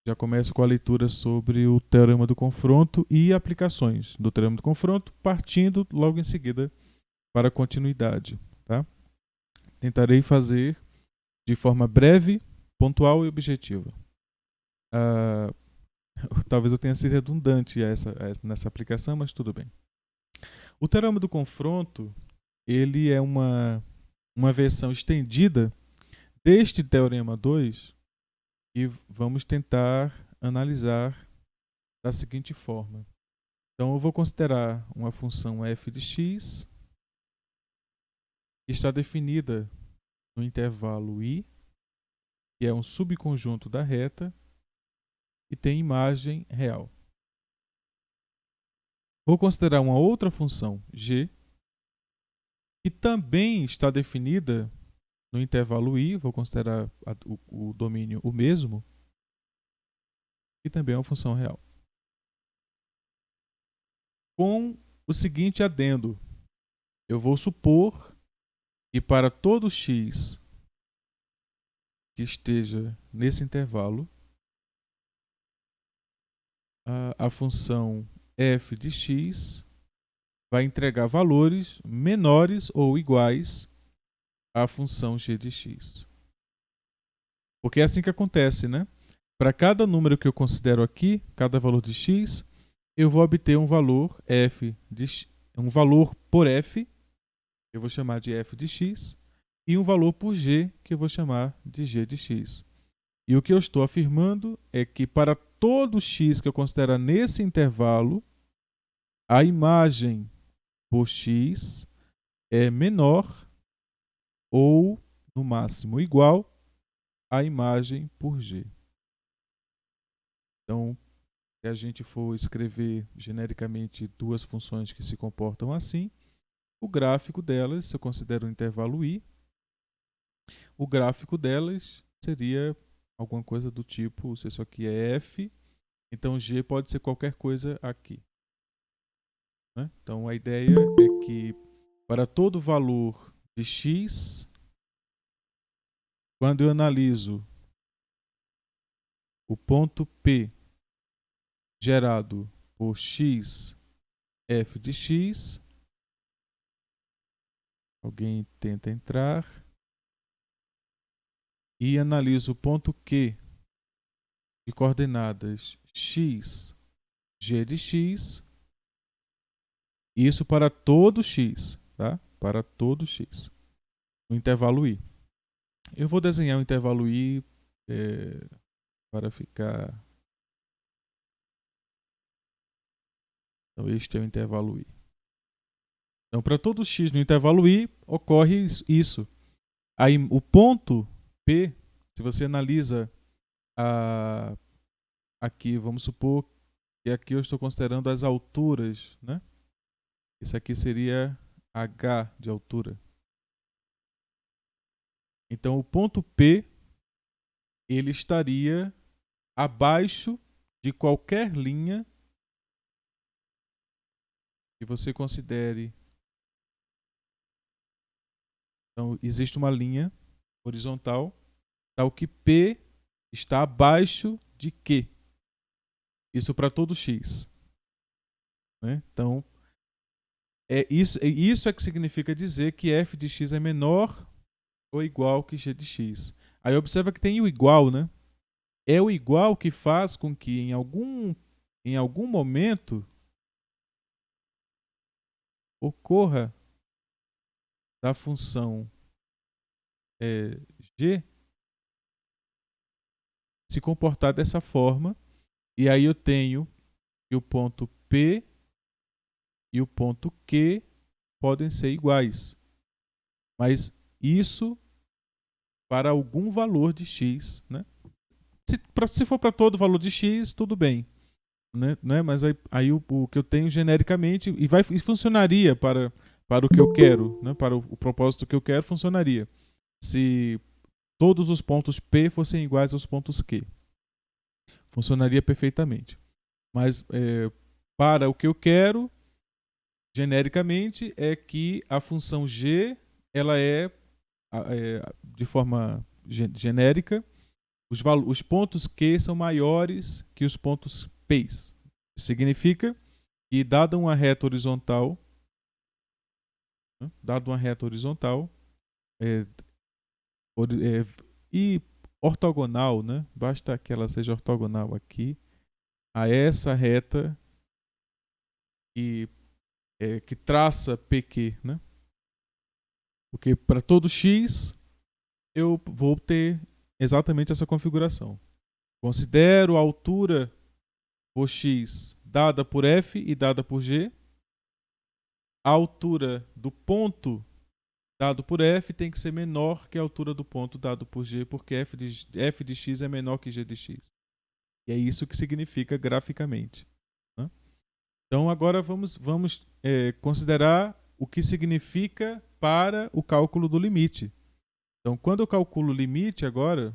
Já começo com a leitura sobre o teorema do confronto e aplicações do teorema do confronto, partindo logo em seguida para a continuidade. Tá? Tentarei fazer de forma breve, pontual e objetiva. Talvez eu tenha sido redundante nessa aplicação, mas tudo bem. O teorema do confronto, ele é uma versão estendida deste teorema 2 e vamos tentar analisar da seguinte forma. Então eu vou considerar uma função f de x que está definida no intervalo i, que é um subconjunto da reta e tem imagem real. Vou considerar uma outra função g que também está definida no intervalo i, vou considerar o domínio o mesmo, e também é uma função real. Com o seguinte adendo, eu vou supor que para todo x que esteja nesse intervalo, a função f de x vai entregar valores menores ou iguais à função g de x. Porque é assim que acontece, né? Para cada número que eu considero aqui, cada valor de x, eu vou obter um valor f de x, um valor por f, que eu vou chamar de f de x, e um valor por g, que eu vou chamar de g de x. E o que eu estou afirmando é que para todo x que eu considero nesse intervalo, a imagem por x é menor ou, no máximo, igual à imagem por g. Então, se a gente for escrever genericamente duas funções que se comportam assim, o gráfico delas, se eu considero um intervalo i, o gráfico delas seria alguma coisa do tipo, se isso aqui é f, então g pode ser qualquer coisa aqui. Né? Então a ideia é que para todo valor de x, quando eu analiso o ponto P gerado por x, f de x, alguém tenta entrar, e analiso o ponto Q de coordenadas x, g de x, isso para todo x, tá? Para todo x, no intervalo i. Eu vou desenhar o intervalo i para ficar... Então, este é o intervalo i. Então, para todo x no intervalo i, ocorre isso. Aí, o ponto P, se você analisa aqui, vamos supor que aqui eu estou considerando as alturas, né? Isso aqui seria h de altura. Então, o ponto P, ele estaria abaixo de qualquer linha que você considere. Então, existe uma linha horizontal, tal que P está abaixo de Q. Isso para todo x. Né? Então, isso é que significa dizer que f de x é menor ou igual que g de x. Aí observa que tem o igual, né? É o igual que faz com que em algum momento ocorra da função g se comportar dessa forma, e aí eu tenho que o ponto P e o ponto Q podem ser iguais. Mas isso para algum valor de x, né? Se for para todo valor de x, tudo bem. Né? Mas aí o que eu tenho genericamente, e funcionaria para o que eu quero, né? Para o propósito que eu quero, funcionaria. Se todos os pontos P fossem iguais aos pontos Q. Funcionaria perfeitamente. Mas para o que eu quero, genericamente, é que a função g ela é de forma genérica, Os pontos Q são maiores que os pontos P. Isso significa que, dada uma reta horizontal, né, é, e ortogonal, né, basta que ela seja ortogonal aqui, a essa reta que traça PQ, né? Porque para todo x eu vou ter exatamente essa configuração. Considero a altura por x dada por f e dada por g. A altura do ponto dado por f tem que ser menor que a altura do ponto dado por g, porque f de x é menor que g de x. E é isso que significa graficamente, né? Então agora vamos considerar o que significa para o cálculo do limite. Então, quando eu calculo o limite agora,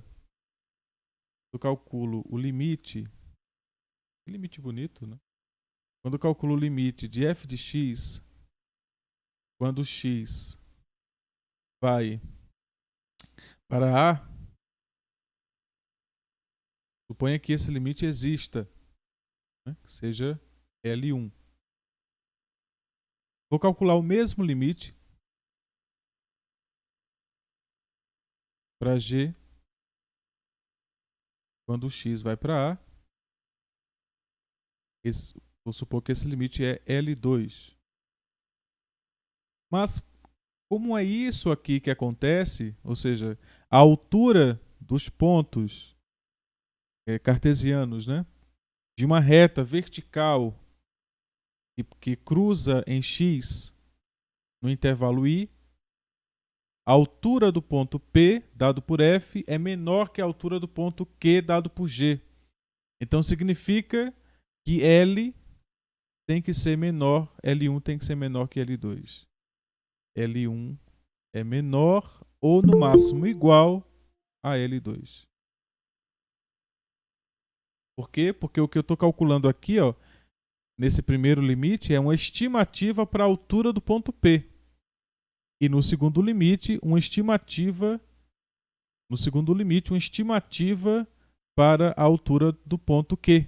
eu calculo o limite, que limite bonito, né? Quando eu calculo o limite de f de x, quando x vai para a, suponha que esse limite exista, né? Que seja L1. Vou calcular o mesmo limite para g quando x vai para a. Vou supor que esse limite é L2. Mas como é isso aqui que acontece, ou seja, a altura dos pontos cartesianos, né, de uma reta vertical que cruza em x no intervalo i, a altura do ponto P dado por f é menor que a altura do ponto Q dado por g. Então significa que L tem que ser menor, L1 tem que ser menor que L2. L1 é menor ou no máximo igual a L2. Por quê? Porque o que eu estou calculando aqui, ó, nesse primeiro limite, é uma estimativa para a altura do ponto P. E no segundo limite, uma estimativa para a altura do ponto Q.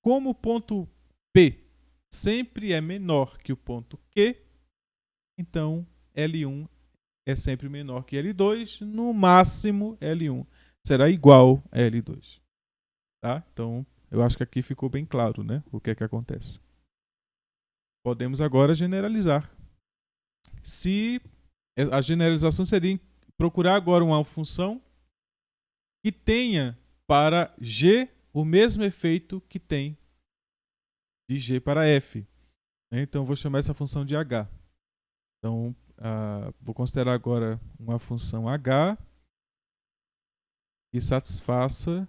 Como o ponto P sempre é menor que o ponto Q, então L1 é sempre menor que L2, no máximo L1 será igual a L2. Tá? Então, eu acho que aqui ficou bem claro, né, o que é que acontece. Podemos agora generalizar. Se a generalização seria procurar agora uma função que tenha para g o mesmo efeito que tem de g para f. Então, eu vou chamar essa função de h. Então, vou considerar agora uma função h que satisfaça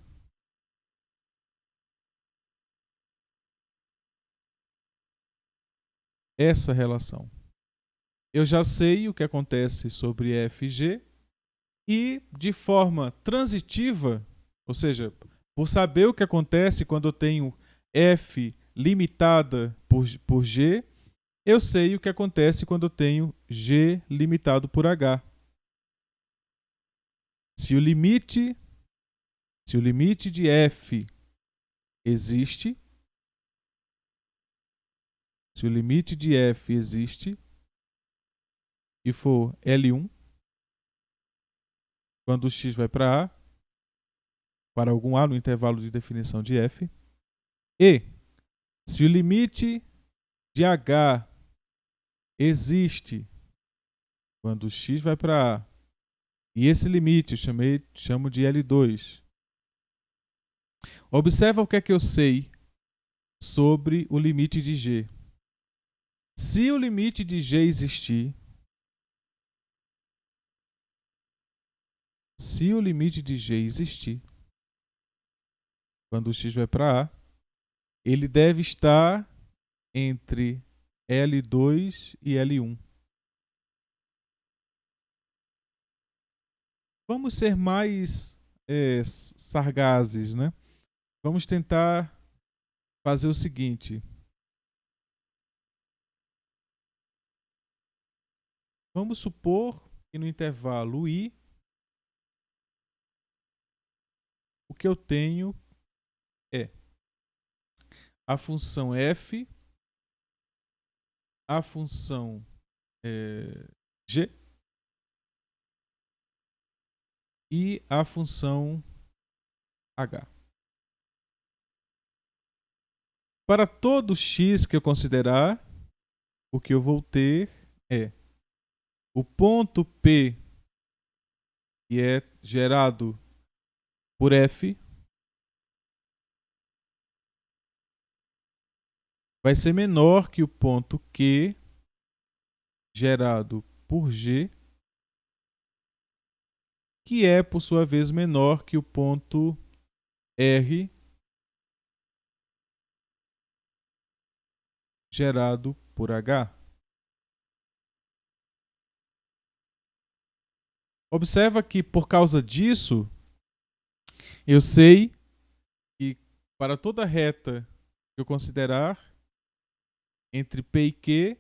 essa relação. Eu já sei o que acontece sobre f e g e, de forma transitiva, ou seja, por saber o que acontece quando eu tenho f limitada por g, eu sei o que acontece quando eu tenho g limitado por h. Se o limite de f existe, e for L1, quando o x vai para a, para algum a no intervalo de definição de f, e se o limite de h existe quando o x vai para a, e esse limite eu chamo de L2. Observa o que é que eu sei sobre o limite de g. Se o limite de g existir, quando o x vai para a, ele deve estar entre L2 e L1. Vamos ser mais sargazes, né? Vamos tentar fazer o seguinte. Vamos supor que no intervalo i o que eu tenho é a função f, a função g e a função h. Para todo x que eu considerar, o que eu vou ter é o ponto P, que é gerado por f, vai ser menor que o ponto Q, gerado por G, que é, por sua vez, menor que o ponto R, gerado por H. Observa que, por causa disso, eu sei que para toda reta que eu considerar entre P e Q,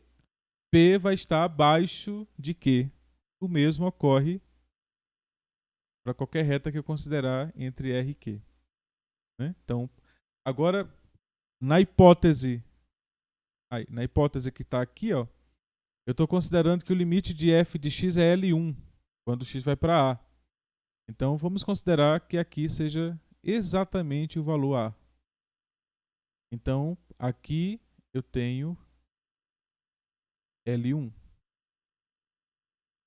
P vai estar abaixo de Q. O mesmo ocorre para qualquer reta que eu considerar entre R e Q. Né? Então, agora, na hipótese que está aqui, ó, eu estou considerando que o limite de f de x é L1, quando x vai para A. Então, vamos considerar que aqui seja exatamente o valor A. Então, aqui eu tenho L1.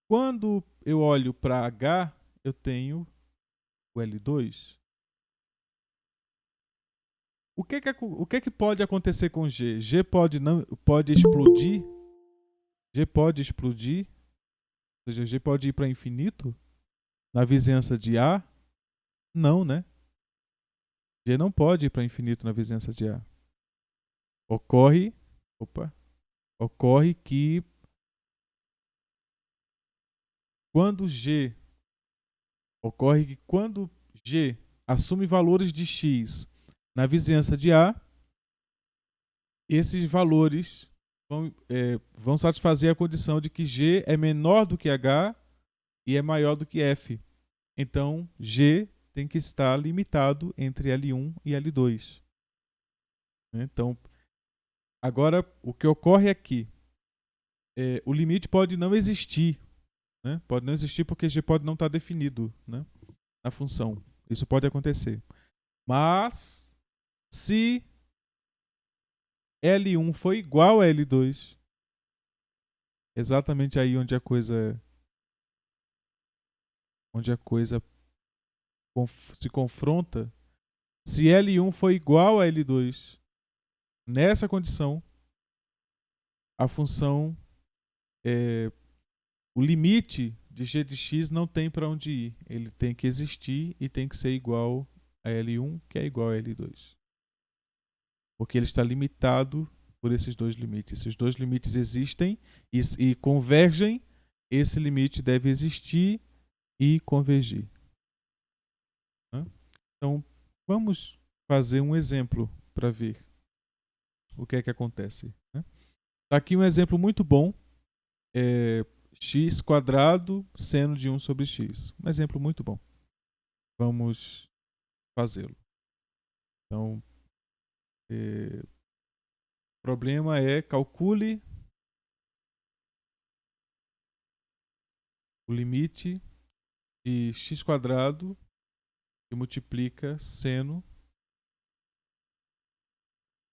Quando eu olho para H, eu tenho o L2. O que pode acontecer com G? G pode explodir? G pode explodir? Ou seja, G pode ir para infinito? Na vizinhança de A? Não, né? G não pode ir para infinito na vizinhança de A. Ocorre que quando G assume valores de x na vizinhança de A, esses valores vão satisfazer a condição de que G é menor do que H e é maior do que F. Então, G tem que estar limitado entre L1 e L2. Então, agora, o que ocorre aqui, o limite pode não existir. Né? Pode não existir porque G pode não estar definido, né, na função. Isso pode acontecer. Mas, se L1 for igual a L2, exatamente aí onde a coisa se confronta, se L1 for igual a L2, nessa condição, a função, o limite de g de x não tem para onde ir. Ele tem que existir e tem que ser igual a L1, que é igual a L2. Porque ele está limitado por esses dois limites. Esses dois limites existem e convergem, esse limite deve existir e convergir. Então, vamos fazer um exemplo para ver o que é que acontece. Está aqui um exemplo muito bom. X quadrado seno de 1 sobre x. Um exemplo muito bom. Vamos fazê-lo. Então, o problema é calcule o limite de x quadrado que multiplica seno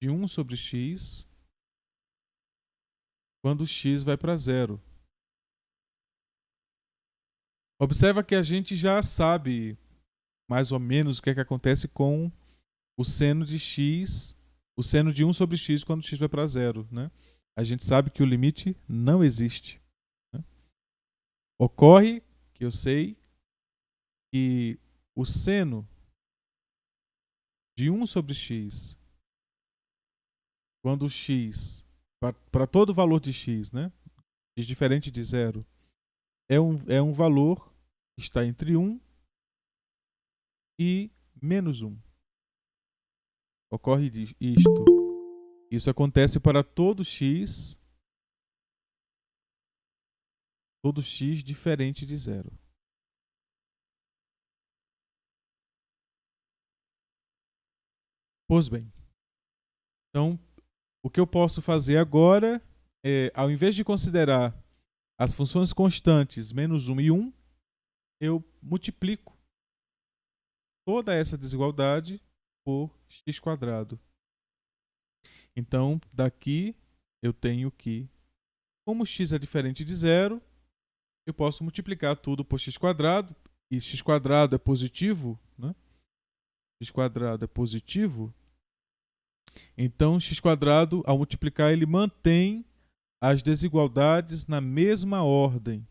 de 1 sobre x quando x vai para zero. Observa que a gente já sabe mais ou menos o que é que acontece com o seno de x, o seno de 1 sobre x quando x vai para zero. Né? A gente sabe que o limite não existe. Né? Ocorre que eu sei que o seno de 1 sobre x, quando x, para todo valor de x, né, diferente de zero, é um valor que está entre 1 e menos 1. Ocorre isto. Isso acontece para todo x diferente de zero. Pois bem. Então, o que eu posso fazer agora é, ao invés de considerar as funções constantes menos 1 e 1, eu multiplico toda essa desigualdade por x². Então, daqui eu tenho que, como x é diferente de zero, eu posso multiplicar tudo por x², e x² é positivo, né? x² é positivo, então x², ao multiplicar, ele mantém as desigualdades na mesma ordem.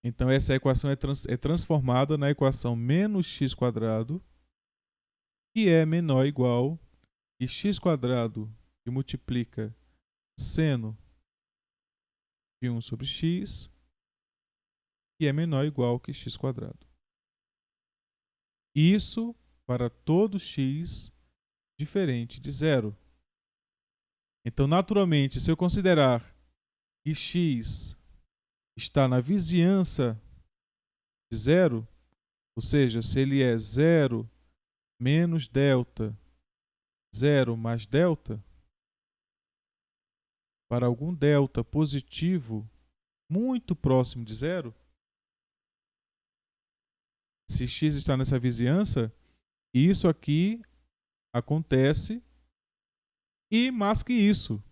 Então essa equação é transformada na equação menos x², que é menor ou igual que x² que multiplica seno de 1 sobre x, que é menor ou igual que x². Isso para todo x diferente de zero. Então, naturalmente, se eu considerar que x está na vizinhança de zero, ou seja, se ele é zero menos delta, zero mais delta, para algum delta positivo muito próximo de zero, se x está nessa vizinhança, isso aqui acontece. E mais que isso,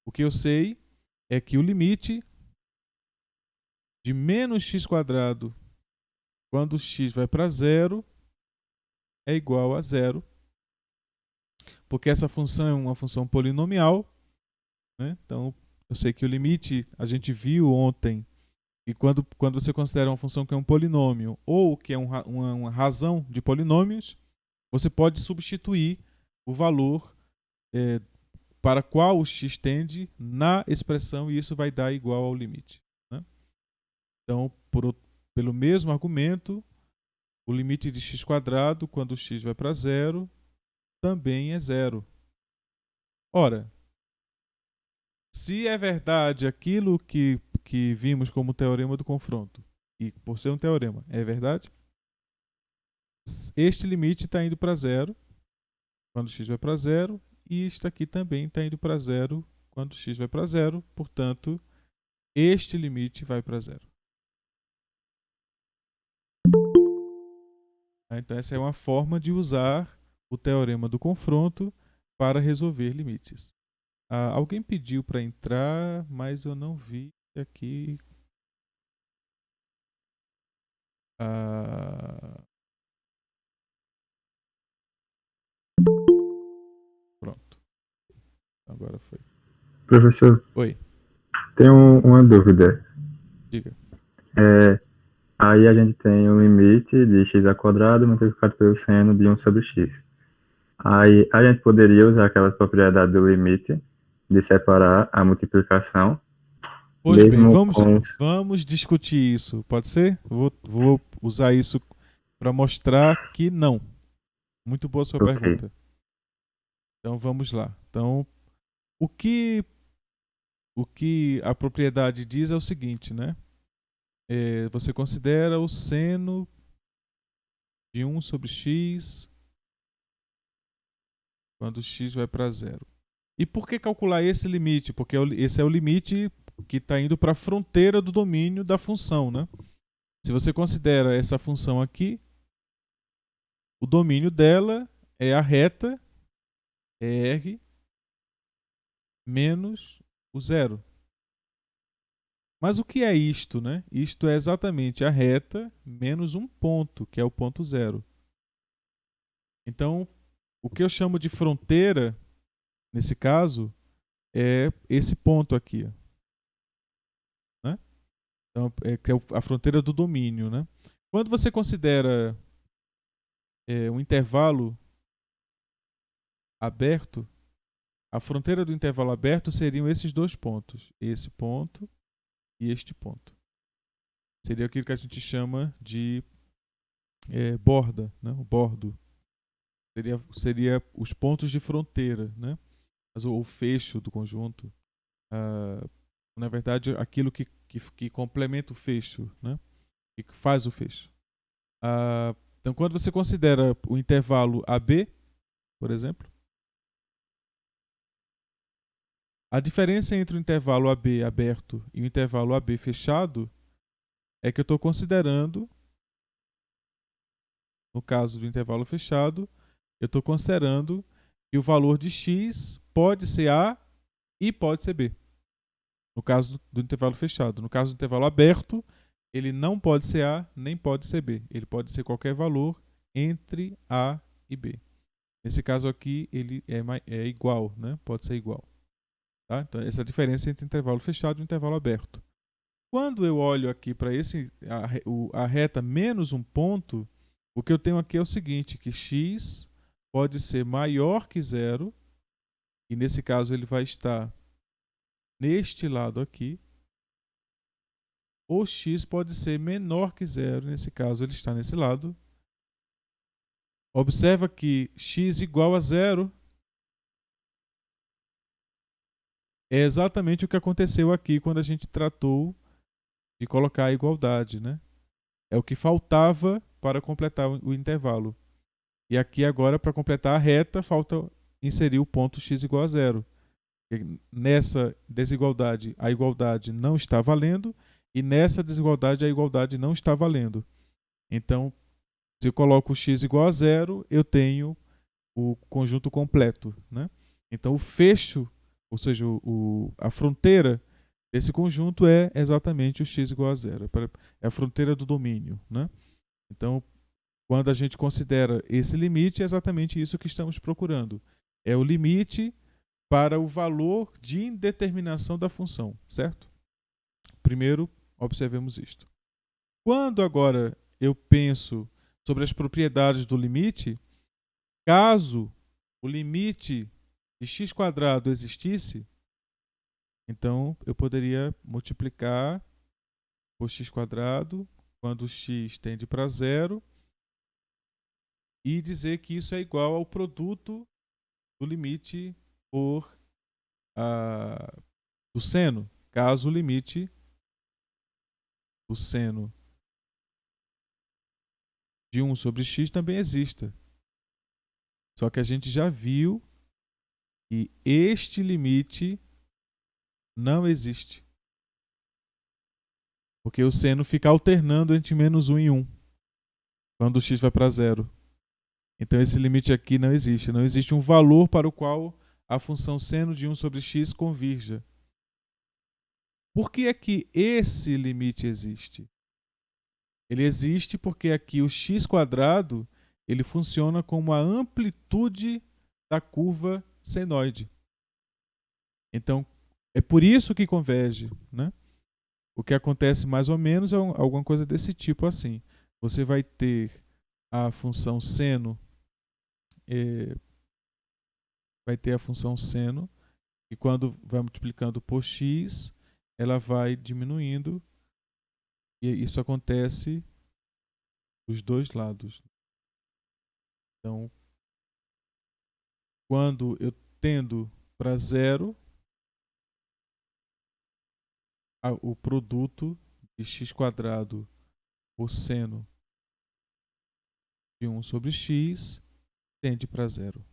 o que eu sei é que o limite de menos x² quando x vai para zero é igual a zero, porque essa função é uma função polinomial, né? Então eu sei que o limite, a gente viu ontem, e quando você considera uma função que é um polinômio ou que é uma razão de polinômios, você pode substituir o valor para qual o x tende na expressão, e isso vai dar igual ao limite, né? Então, pelo mesmo argumento, o limite de x² quando x vai para zero também é zero. Ora, se é verdade aquilo que vimos como teorema do confronto, e por ser um teorema, é verdade, este limite está indo para zero quando x vai para zero, e este aqui também está indo para zero quando x vai para zero, portanto, este limite vai para zero. Então, essa é uma forma de usar o teorema do confronto para resolver limites. Alguém pediu para entrar, mas eu não vi aqui. Pronto. Agora foi. Professor, Oi, tenho uma dúvida. diga. Aí a gente tem o limite de x² multiplicado pelo seno de 1 sobre x. Aí a gente poderia usar aquela propriedade do limite de separar a multiplicação, Pois bem, mesmo com... vamos discutir isso. Pode ser? Vou usar isso para mostrar que não. Muito boa sua Ok, pergunta. Então vamos lá. Então, o que a propriedade diz é o seguinte, né? Você considera o seno de 1 sobre x quando x vai para zero. E por que calcular esse limite? Porque esse é o limite que está indo para a fronteira do domínio da função, né? Se você considera essa função aqui, o domínio dela é a reta R menos o zero. Mas o que é isto, né? Isto é exatamente a reta menos um ponto, que é o ponto zero. Então, o que eu chamo de fronteira, nesse caso, é esse ponto aqui, né? Então, que é a fronteira do domínio, né? Quando você considera um intervalo aberto, a fronteira do intervalo aberto seriam esses dois pontos, esse ponto e este ponto. Seria aquilo que a gente chama de borda, né? O bordo. Seria os pontos de fronteira, né? Mas o fecho do conjunto. Na verdade, aquilo que complementa o fecho, né? E que faz o fecho. Então, quando você considera o intervalo AB, por exemplo. A diferença entre o intervalo AB aberto e o intervalo AB fechado é que eu estou considerando, no caso do intervalo fechado, eu estou considerando que o valor de x pode ser A e pode ser B. No caso do intervalo fechado. No caso do intervalo aberto, ele não pode ser A nem pode ser B. Ele pode ser qualquer valor entre A e B. Nesse caso aqui, ele é igual, né? Pode ser igual. Tá? Então, essa é a diferença entre intervalo fechado e intervalo aberto. Quando eu olho aqui para a reta menos um ponto, o que eu tenho aqui é o seguinte, que x pode ser maior que zero, e nesse caso ele vai estar neste lado aqui, ou x pode ser menor que zero, nesse caso ele está nesse lado. Observa que x igual a zero é exatamente o que aconteceu aqui quando a gente tratou de colocar a igualdade, né? É o que faltava para completar o intervalo. E aqui agora, para completar a reta, falta inserir o ponto x igual a zero. Nessa desigualdade, a igualdade não está valendo, e nessa desigualdade, a igualdade não está valendo. Então, se eu coloco x igual a zero, eu tenho o conjunto completo, né? Então, o fecho, ou seja, a fronteira desse conjunto é exatamente o x igual a zero. É a fronteira do domínio, né? Então, quando a gente considera esse limite, é exatamente isso que estamos procurando. É o limite para o valor de indeterminação da função, certo? Primeiro, observemos isto. Quando agora eu penso sobre as propriedades do limite, caso o limite de x² existisse, então eu poderia multiplicar por x² quando x tende para zero e dizer que isso é igual ao produto do limite por do seno, caso o limite do seno de 1 sobre x também exista. Só que a gente já viu que este limite não existe. Porque o seno fica alternando entre menos 1 e 1, quando o x vai para zero. Então esse limite aqui não existe. Não existe um valor para o qual a função seno de 1 sobre x convirja. Por que é que esse limite existe? Ele existe porque aqui o x² ele funciona como a amplitude da curva senoide. Então, é por isso que converge, né? O que acontece mais ou menos é alguma coisa desse tipo assim. Você vai ter a função seno, vai ter a função seno, e quando vai multiplicando por x, ela vai diminuindo, e isso acontece dos dois lados. Então, quando eu tendo para zero, o produto de x² por seno de 1 sobre x tende para zero.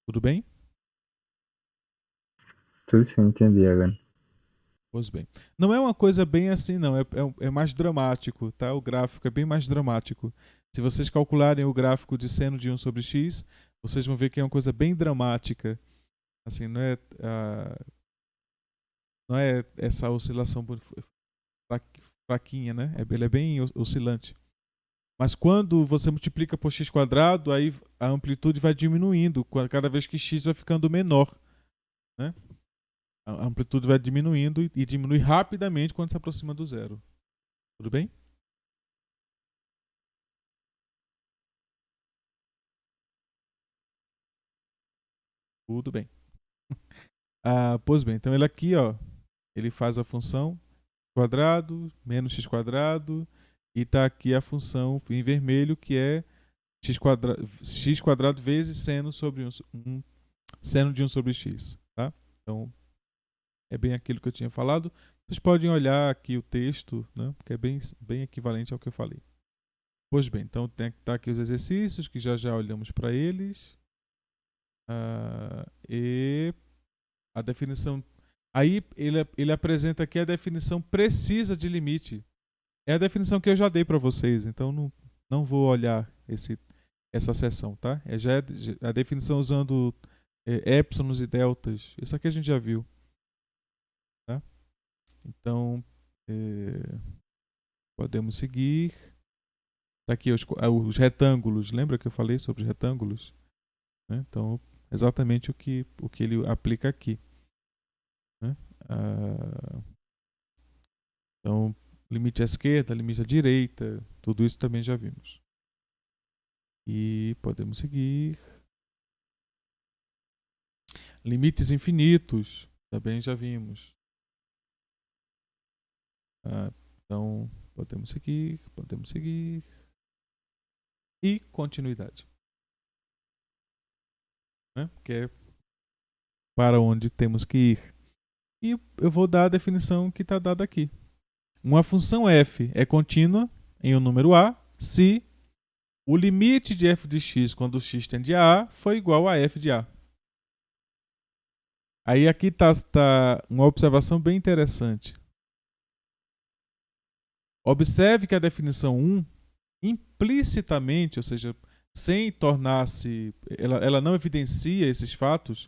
Tudo bem? Tudo sim, entendi agora. Pois bem. Não é uma coisa bem assim, não. É mais dramático, tá? O gráfico é bem mais dramático. Se vocês calcularem o gráfico de seno de 1 sobre x, vocês vão ver que é uma coisa bem dramática. Assim, não é essa oscilação fraquinha, né? Ele é bem oscilante. Mas quando você multiplica por x², aí a amplitude vai diminuindo cada vez que x vai ficando menor, né? A amplitude vai diminuindo e diminui rapidamente quando se aproxima do zero. Tudo bem? Tudo bem. Pois bem, então ele aqui, ó, ele faz a função quadrado menos x², e está aqui a função em vermelho que é x² vezes seno sobre seno de 1 sobre x, tá? Então é bem aquilo que eu tinha falado. Vocês podem olhar aqui o texto, né? Porque é bem equivalente ao que eu falei. Pois bem, então tem que estar aqui os exercícios que já olhamos para eles. E a definição... Aí ele apresenta aqui a definição precisa de limite. É a definição que eu já dei para vocês, então não vou olhar essa seção, tá? Já é a definição usando épsilons e deltas. Isso aqui a gente já viu. Tá? Então, podemos seguir. Tá aqui os retângulos. Lembra que eu falei sobre os retângulos? Né? Então, exatamente o que ele aplica aqui. Né? Então, limite à esquerda, limite à direita, tudo isso também já vimos. E podemos seguir. Limites infinitos, também já vimos. Então, podemos seguir. E continuidade. Né? Que é para onde temos que ir. E eu vou dar a definição que está dada aqui. Uma função f é contínua em um número a se o limite de f de x quando x tende a a foi igual a f de a. Aí aqui está uma observação bem interessante. Observe que a definição 1, implicitamente, ou seja, sem tornar-se... Ela não evidencia esses fatos,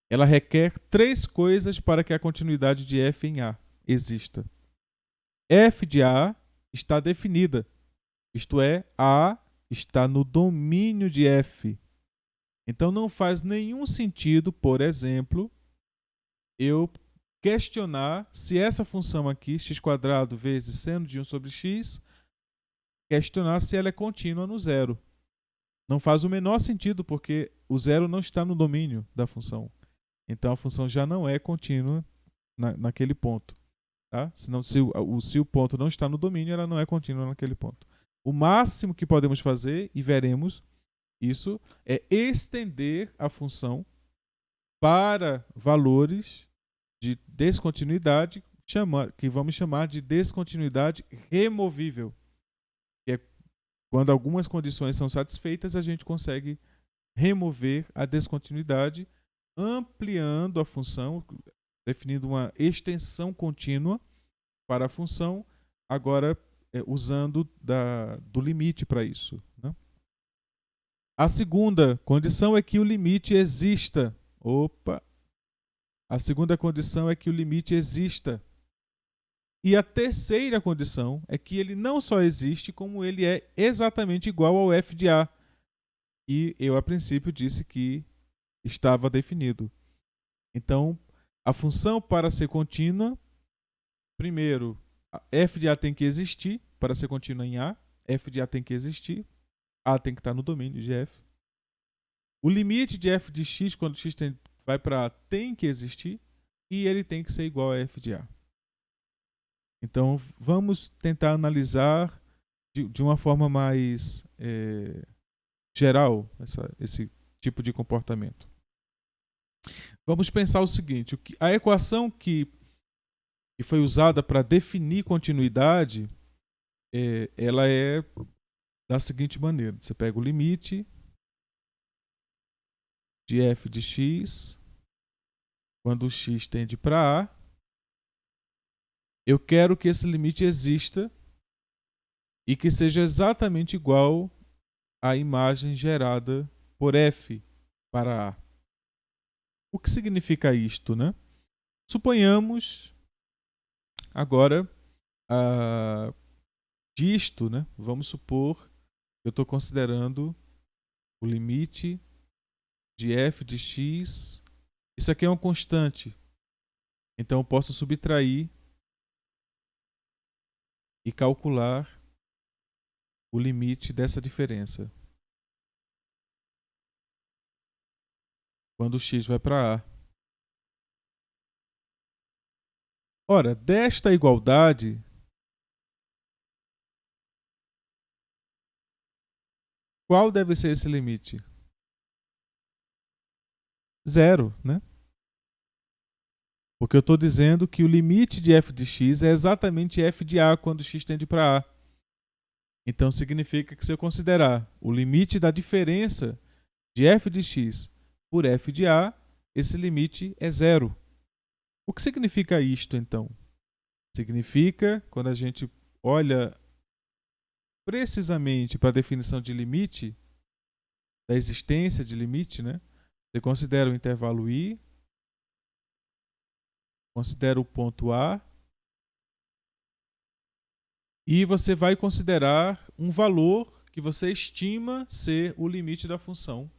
ela requer 3 coisas para que a continuidade de f em a exista. F de a está definida, isto é, a está no domínio de f. Então não faz nenhum sentido, por exemplo, eu questionar se essa função aqui, x² vezes seno de 1 sobre x, questionar se ela é contínua no zero. Não faz o menor sentido, porque o zero não está no domínio da função. Então a função já não é contínua naquele ponto. Tá? Senão, se o ponto não está no domínio, ela não é contínua naquele ponto. O máximo que podemos fazer, e veremos isso, é estender a função para valores de descontinuidade, que vamos chamar de descontinuidade removível. Que é quando algumas condições são satisfeitas, a gente consegue remover a descontinuidade, ampliando a função, definindo uma extensão contínua para a função, agora usando do limite para isso. Né? A segunda condição é que o limite exista. A segunda condição é que o limite exista. E a terceira condição é que ele não só existe, como ele é exatamente igual ao f de a. E eu, a princípio, disse que estava definido. Então, a função para ser contínua, primeiro, f de a tem que existir para ser contínua em a. F de a tem que existir. A tem que estar no domínio de f. O limite de f de x, quando x vai para a, tem que existir. E ele tem que ser igual a f de a. Então, vamos tentar analisar de uma forma mais geral esse tipo de comportamento. Vamos pensar o seguinte: a equação que foi usada para definir continuidade, ela é da seguinte maneira. Você pega o limite de f de x quando x tende para a. Eu quero que esse limite exista e que seja exatamente igual à imagem gerada por f para a. O que significa isto, né? Suponhamos agora disto, né? Vamos supor que eu estou considerando o limite de f de x. Isso aqui é uma constante. Então eu posso subtrair e calcular o limite dessa diferença. Quando x vai para a. Ora, desta igualdade, qual deve ser esse limite? Zero, né? Porque eu estou dizendo que o limite de f de x é exatamente f de a quando x tende para a. Então significa que se eu considerar o limite da diferença de f de x por f de a, esse limite é zero. O que significa isto, então? Significa, quando a gente olha precisamente para a definição de limite, da existência de limite, né? Você considera o intervalo I, considera o ponto A, e você vai considerar um valor que você estima ser o limite da função.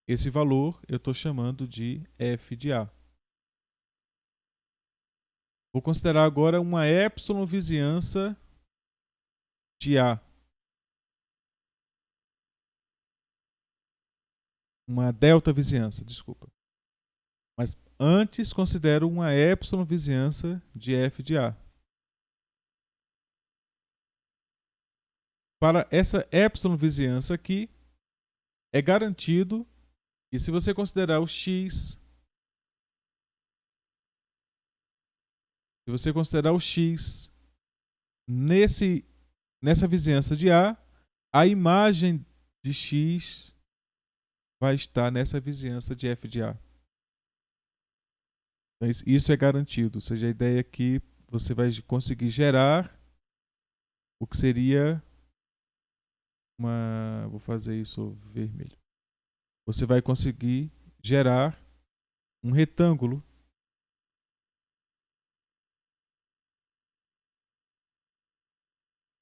Esse valor eu estou chamando de f de A. Vou considerar agora uma epsilon vizinhança de A. Uma delta vizinhança, desculpa. Mas antes considero uma epsilon vizinhança de f de A. Para essa epsilon vizinhança aqui, é garantido que se você considerar o x, nessa vizinhança de a imagem de x vai estar nessa vizinhança de f de A. Então, isso é garantido. Ou seja, a ideia é que você vai conseguir gerar o que seria uma... Vou fazer isso vermelho. Você vai conseguir gerar um retângulo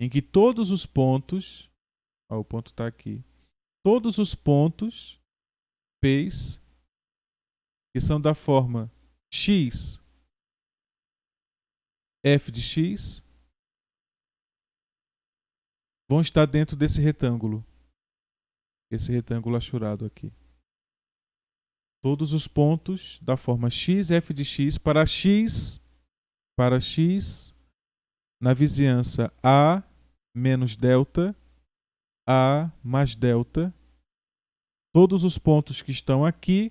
em que todos os pontos... o ponto está aqui. Todos os pontos P's que são da forma x, f de x, vão estar dentro desse retângulo. Esse retângulo achurado aqui. Todos os pontos da forma x, f de x para x na vizinhança a menos delta, a mais delta. Todos os pontos que estão aqui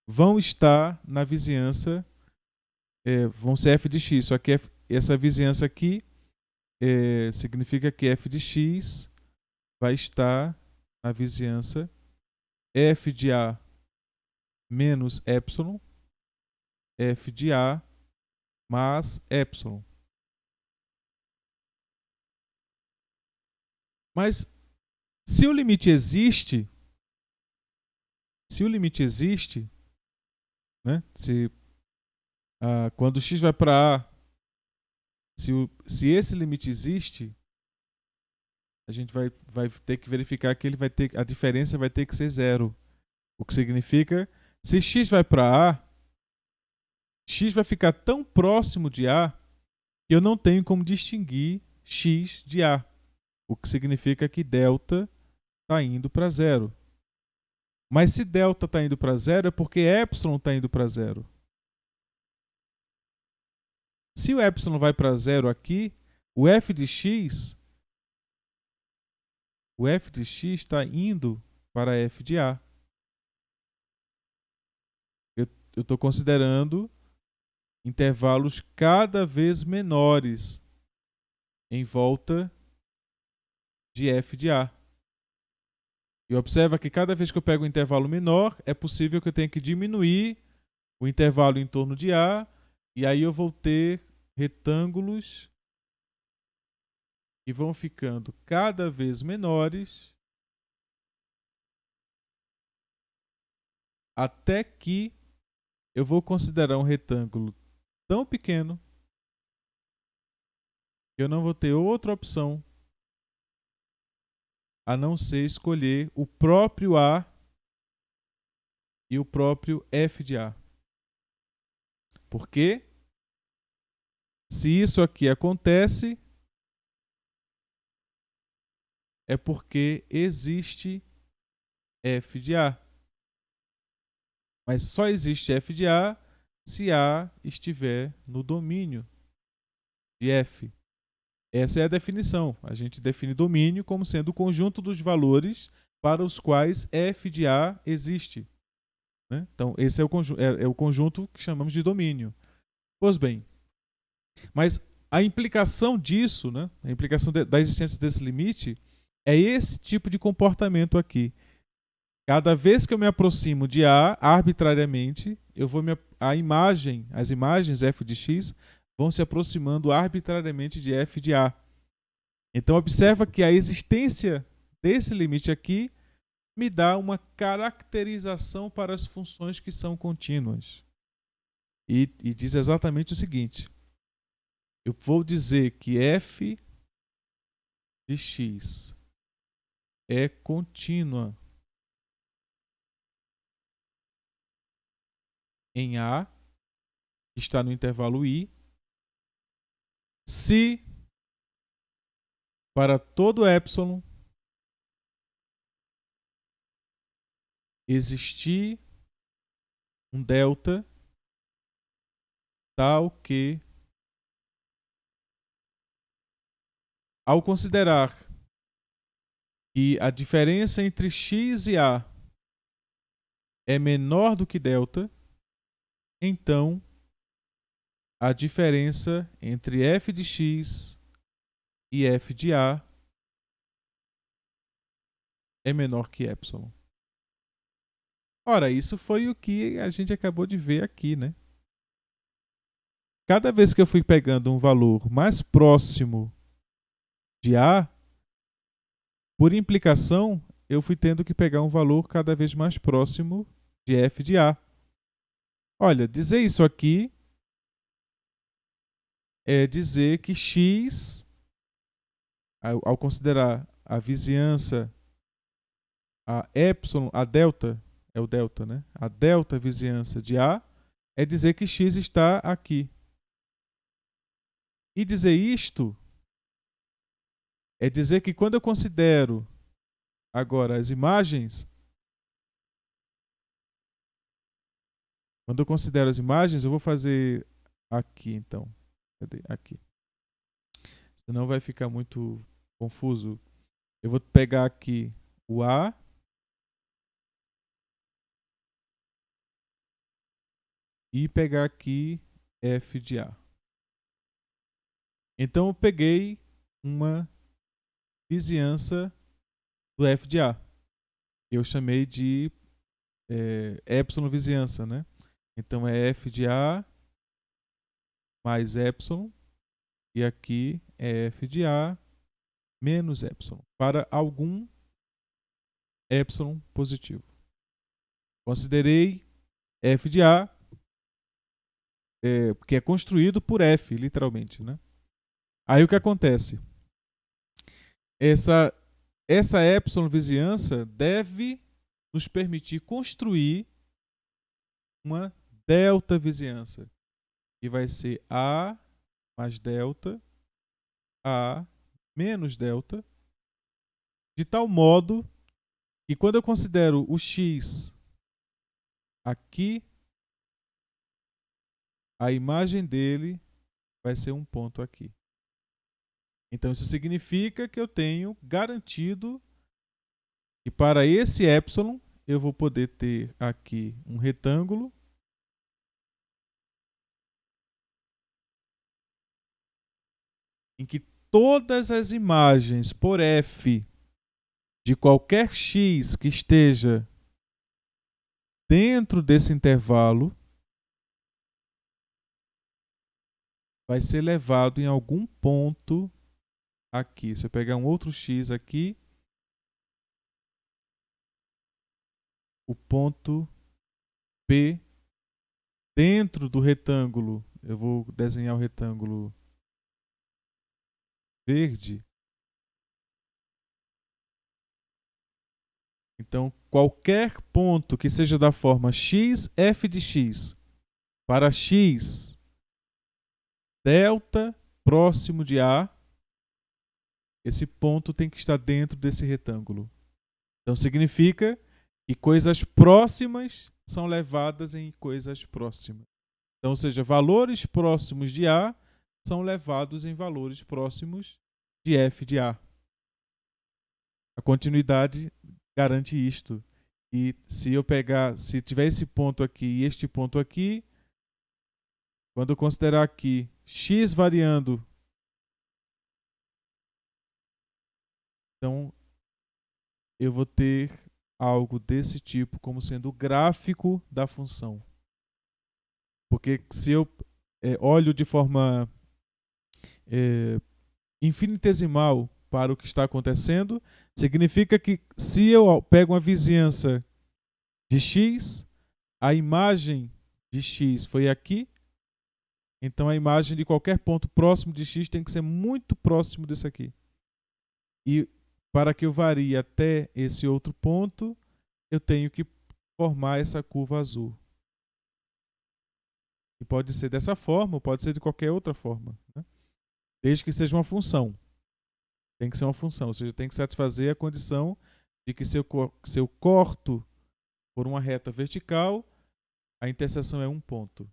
vão estar na vizinhança, vão ser f de x. Só que essa vizinhança aqui significa que f de x vai estar na vizinhança f de a menos epsilon, f de a mais epsilon. Mas se o limite existe, né? Quando x vai para a, se esse limite existe, a gente vai ter que verificar que a diferença vai ter que ser zero. O que significa, se x vai para a, x vai ficar tão próximo de a que eu não tenho como distinguir x de a. O que significa que delta está indo para zero. Mas se delta está indo para zero, é porque epsilon está indo para zero. Se o epsilon vai para zero aqui, o f de x está indo para f de a. Eu estou considerando intervalos cada vez menores em volta de f de a. E observa que cada vez que eu pego um intervalo menor, é possível que eu tenha que diminuir o intervalo em torno de a, e aí eu vou ter retângulos que vão ficando cada vez menores até que eu vou considerar um retângulo tão pequeno que eu não vou ter outra opção a não ser escolher o próprio A e o próprio f de A. Porque se isso aqui acontece, é porque existe f de A. Mas só existe f de A se A estiver no domínio de f. Essa é a definição. A gente define domínio como sendo o conjunto dos valores para os quais f de A existe. Né? Então, esse é o conjunto que chamamos de domínio. Pois bem, mas a implicação disso, né? A implicação da existência desse limite é esse tipo de comportamento aqui. Cada vez que eu me aproximo de A arbitrariamente, as imagens f de x vão se aproximando arbitrariamente de f de A. Então observa que a existência desse limite aqui me dá uma caracterização para as funções que são contínuas. E diz exatamente o seguinte: eu vou dizer que f de x é contínua em A, que está no intervalo I, se para todo epsilon existir um delta tal que, ao considerar que a diferença entre x e A é menor do que delta, então a diferença entre f de x e f de A é menor que epsilon. Ora, isso foi o que a gente acabou de ver aqui, né? Cada vez que eu fui pegando um valor mais próximo de A, por implicação, eu fui tendo que pegar um valor cada vez mais próximo de f de A. Olha, dizer isso aqui é dizer que x, ao considerar a vizinhança, a epsilon, a delta, é o delta, né? A delta vizinhança de A é dizer que x está aqui. E dizer isto é dizer que quando eu considero agora as imagens, eu vou fazer aqui então. Cadê? Aqui. Senão vai ficar muito confuso. Eu vou pegar aqui o A e pegar aqui f de A. Então eu peguei uma vizinhança do f de A. Eu chamei de epsilon vizinhança, né? Então é f de A mais epsilon, e aqui é f de A menos epsilon, para algum epsilon positivo. Considerei f de A, que é construído por f, literalmente, né? Aí o que acontece? Essa epsilon vizinhança deve nos permitir construir uma delta vizinhança, que vai ser A mais delta, A menos delta, de tal modo que quando eu considero o x aqui, a imagem dele vai ser um ponto aqui. Então isso significa que eu tenho garantido que para esse epsilon eu vou poder ter aqui um retângulo em que todas as imagens por f de qualquer x que esteja dentro desse intervalo vai ser levado em algum ponto aqui. Se eu pegar um outro x aqui, o ponto P dentro do retângulo, eu vou desenhar o retângulo verde. Então, qualquer ponto que seja da forma x, f de x, para x delta próximo de A, esse ponto tem que estar dentro desse retângulo. Então, significa que coisas próximas são levadas em coisas próximas. Então, ou seja, valores próximos de A são levados em valores próximos de f de A. A continuidade garante isto. E se tiver esse ponto aqui e este ponto aqui, quando eu considerar aqui x variando, então eu vou ter algo desse tipo como sendo o gráfico da função. Porque se eu olho de forma infinitesimal para o que está acontecendo, significa que se eu pego uma vizinhança de x, a imagem de x foi aqui, então a imagem de qualquer ponto próximo de x tem que ser muito próximo desse aqui. E para que eu varie até esse outro ponto, eu tenho que formar essa curva azul. E pode ser dessa forma, ou pode ser de qualquer outra forma, né? Desde que seja uma função. Tem que ser uma função, ou seja, tem que satisfazer a condição de que se eu corto por uma reta vertical, a interseção é um ponto.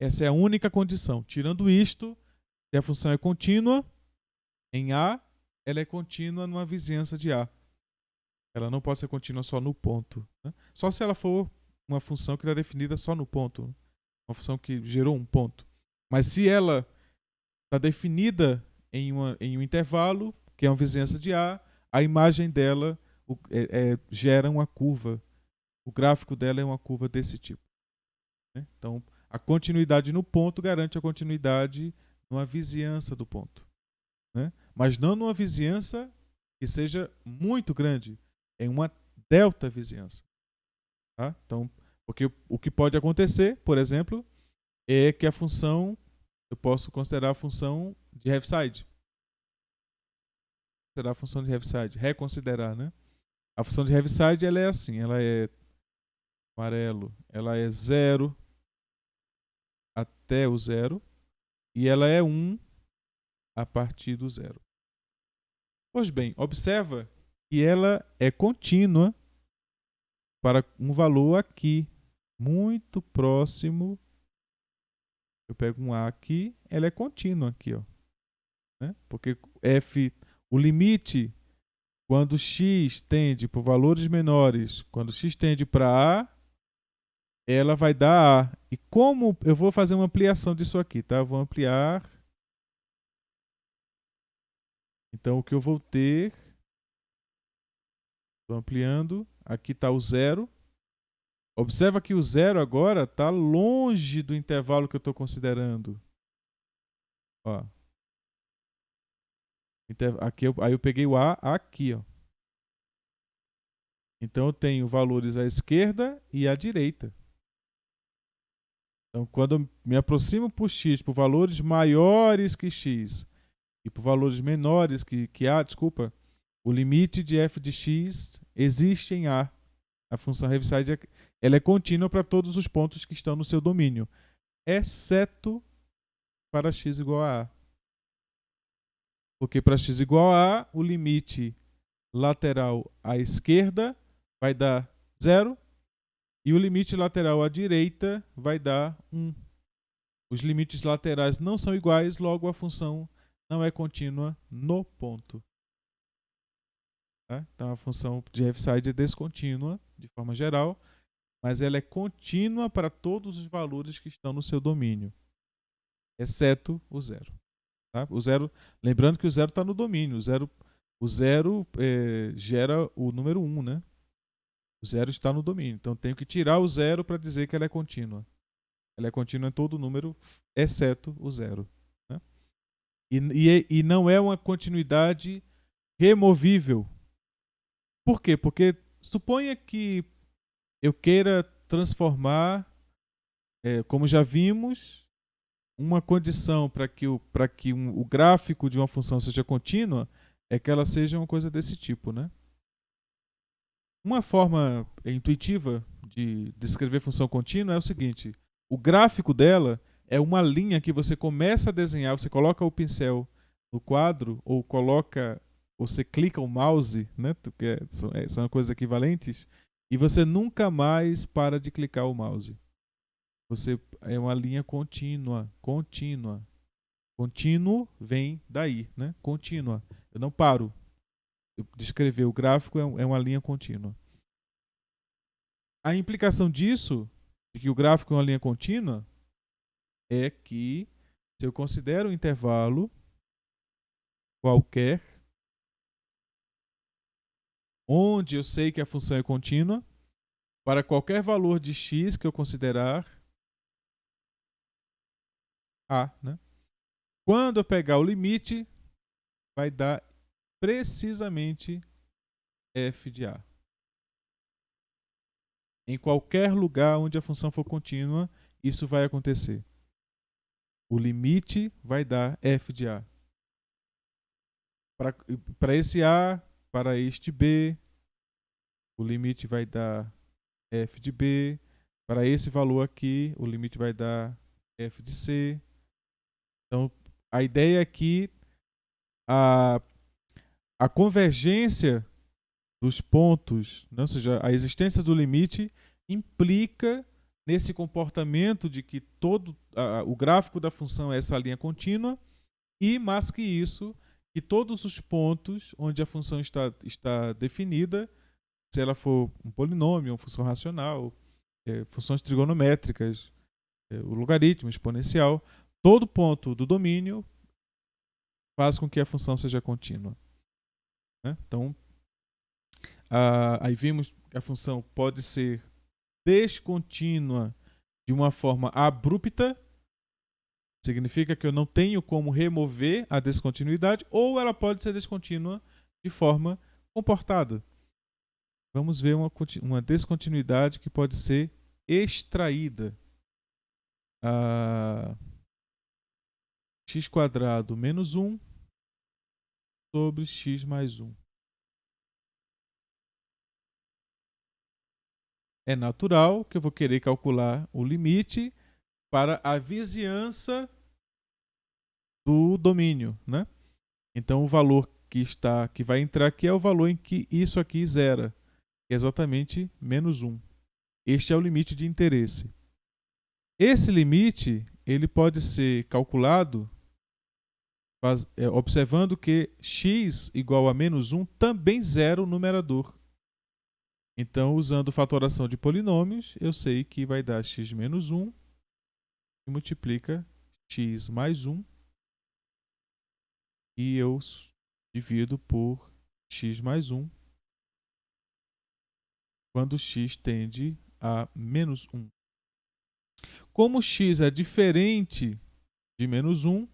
Essa é a única condição. Tirando isto, se a função é contínua em A, ela é contínua numa vizinhança de A. Ela não pode ser contínua só no ponto, né? Só se ela for uma função que está definida só no ponto, né? Uma função que gerou um ponto. Mas se ela está definida em um intervalo, que é uma vizinhança de a imagem dela gera uma curva. O gráfico dela é uma curva desse tipo, né? Então, a continuidade no ponto garante a continuidade numa vizinhança do ponto, né? Mas não numa vizinhança que seja muito grande, em uma delta vizinhança. Tá? Então, porque o que pode acontecer, por exemplo, é que a função, eu posso considerar a função de Heaviside. Considerar a função de Heaviside, reconsiderar, né? A função de Heaviside, ela é assim, ela é amarelo, ela é 0 até o 0 e ela é 1 a partir do 0. Pois bem, observa que ela é contínua para um valor aqui, muito próximo. Eu pego um A aqui, ela é contínua aqui, ó, né? Porque o limite, quando x tende por valores menores, quando x tende para A, ela vai dar A. E como eu vou fazer uma ampliação disso aqui, tá? Eu vou ampliar. Então, o que eu vou ter, estou ampliando, aqui está o 0. Observa que o 0 agora está longe do intervalo que eu estou considerando. Ó. Aqui aí eu peguei o A aqui, ó. Então eu tenho valores à esquerda e à direita. Então quando eu me aproximo por x, por valores maiores que x e por valores menores que A, desculpa, o limite de f de x existe em A. A função Heaviside ela é contínua para todos os pontos que estão no seu domínio, exceto para x igual a A. Porque para x igual a A, o limite lateral à esquerda vai dar 0 e o limite lateral à direita vai dar 1. Os limites laterais não são iguais, logo a função não é contínua no ponto. Tá? Então a função de Heaviside é descontínua, de forma geral, mas ela é contínua para todos os valores que estão no seu domínio, exceto o 0. Tá? O 0, lembrando que o 0 está no domínio. O zero gera o número 1, né? O 0 está no domínio. Então tenho que tirar o 0 para dizer que ela é contínua. Ela é contínua em todo número, exceto o 0. Né? E não é uma continuidade removível. Por quê? Porque suponha que eu queira transformar, como já vimos, uma condição para que o gráfico de uma função seja contínua é que ela seja uma coisa desse tipo, né? Uma forma intuitiva de descrever função contínua é o seguinte: o gráfico dela é uma linha que você começa a desenhar, você coloca o pincel no quadro ou você clica o mouse, né? Porque são coisas equivalentes, e você nunca mais para de clicar o mouse. Você é uma linha contínua. Contínuo vem daí, né? Contínua. Eu não paro de escrever. O gráfico é uma linha contínua. A implicação disso, de que o gráfico é uma linha contínua, é que se eu considero um intervalo qualquer, onde eu sei que a função é contínua, para qualquer valor de x que eu considerar a, né? Quando eu pegar o limite, vai dar precisamente f de a. Em qualquer lugar onde a função for contínua, isso vai acontecer. O limite vai dar f de a. Para esse a, para este b, o limite vai dar f de b. Para esse valor aqui, o limite vai dar f de c. Então, a ideia é que a convergência dos pontos, né, ou seja, a existência do limite, implica nesse comportamento de que o gráfico da função é essa linha contínua e, mais que isso, que todos os pontos onde a função está definida, se ela for um polinômio, uma função racional, funções trigonométricas, o logaritmo exponencial, todo ponto do domínio faz com que a função seja contínua. Né? Então, aí vimos que a função pode ser descontínua de uma forma abrupta, significa que eu não tenho como remover a descontinuidade, ou ela pode ser descontínua de forma comportada. Vamos ver uma descontinuidade que pode ser extraída. X² menos 1 sobre x mais 1. É natural que eu vou querer calcular o limite para a vizinhança do domínio, né? Então o valor que vai entrar aqui é o valor em que isso aqui zera, que é exatamente menos 1. Este é o limite de interesse. Esse limite ele pode ser calculado observando que x igual a menos 1 também zera o numerador. Então, usando fatoração de polinômios, eu sei que vai dar x menos 1 que multiplica x mais 1 e eu divido por x mais 1 quando x tende a menos 1. Como x é diferente de menos 1,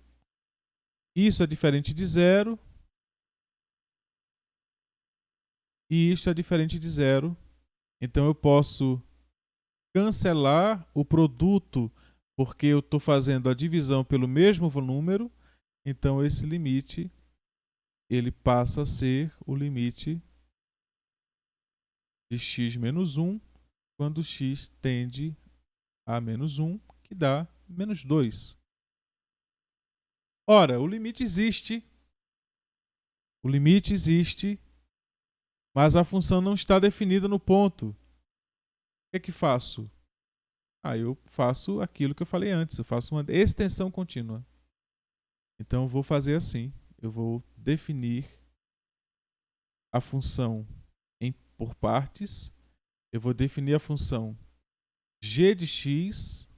isso é diferente de 0 e isso é diferente de 0. Então eu posso cancelar o produto porque eu estou fazendo a divisão pelo mesmo número. Então esse limite ele passa a ser o limite de x menos 1 quando x tende a menos 1, que dá menos 2. Ora, o limite existe. O limite existe, mas a função não está definida no ponto. O que faço? Eu faço aquilo que eu falei antes. Eu faço uma extensão contínua. Então, eu vou fazer assim. Eu vou definir a função por partes. Eu vou definir a função g de x,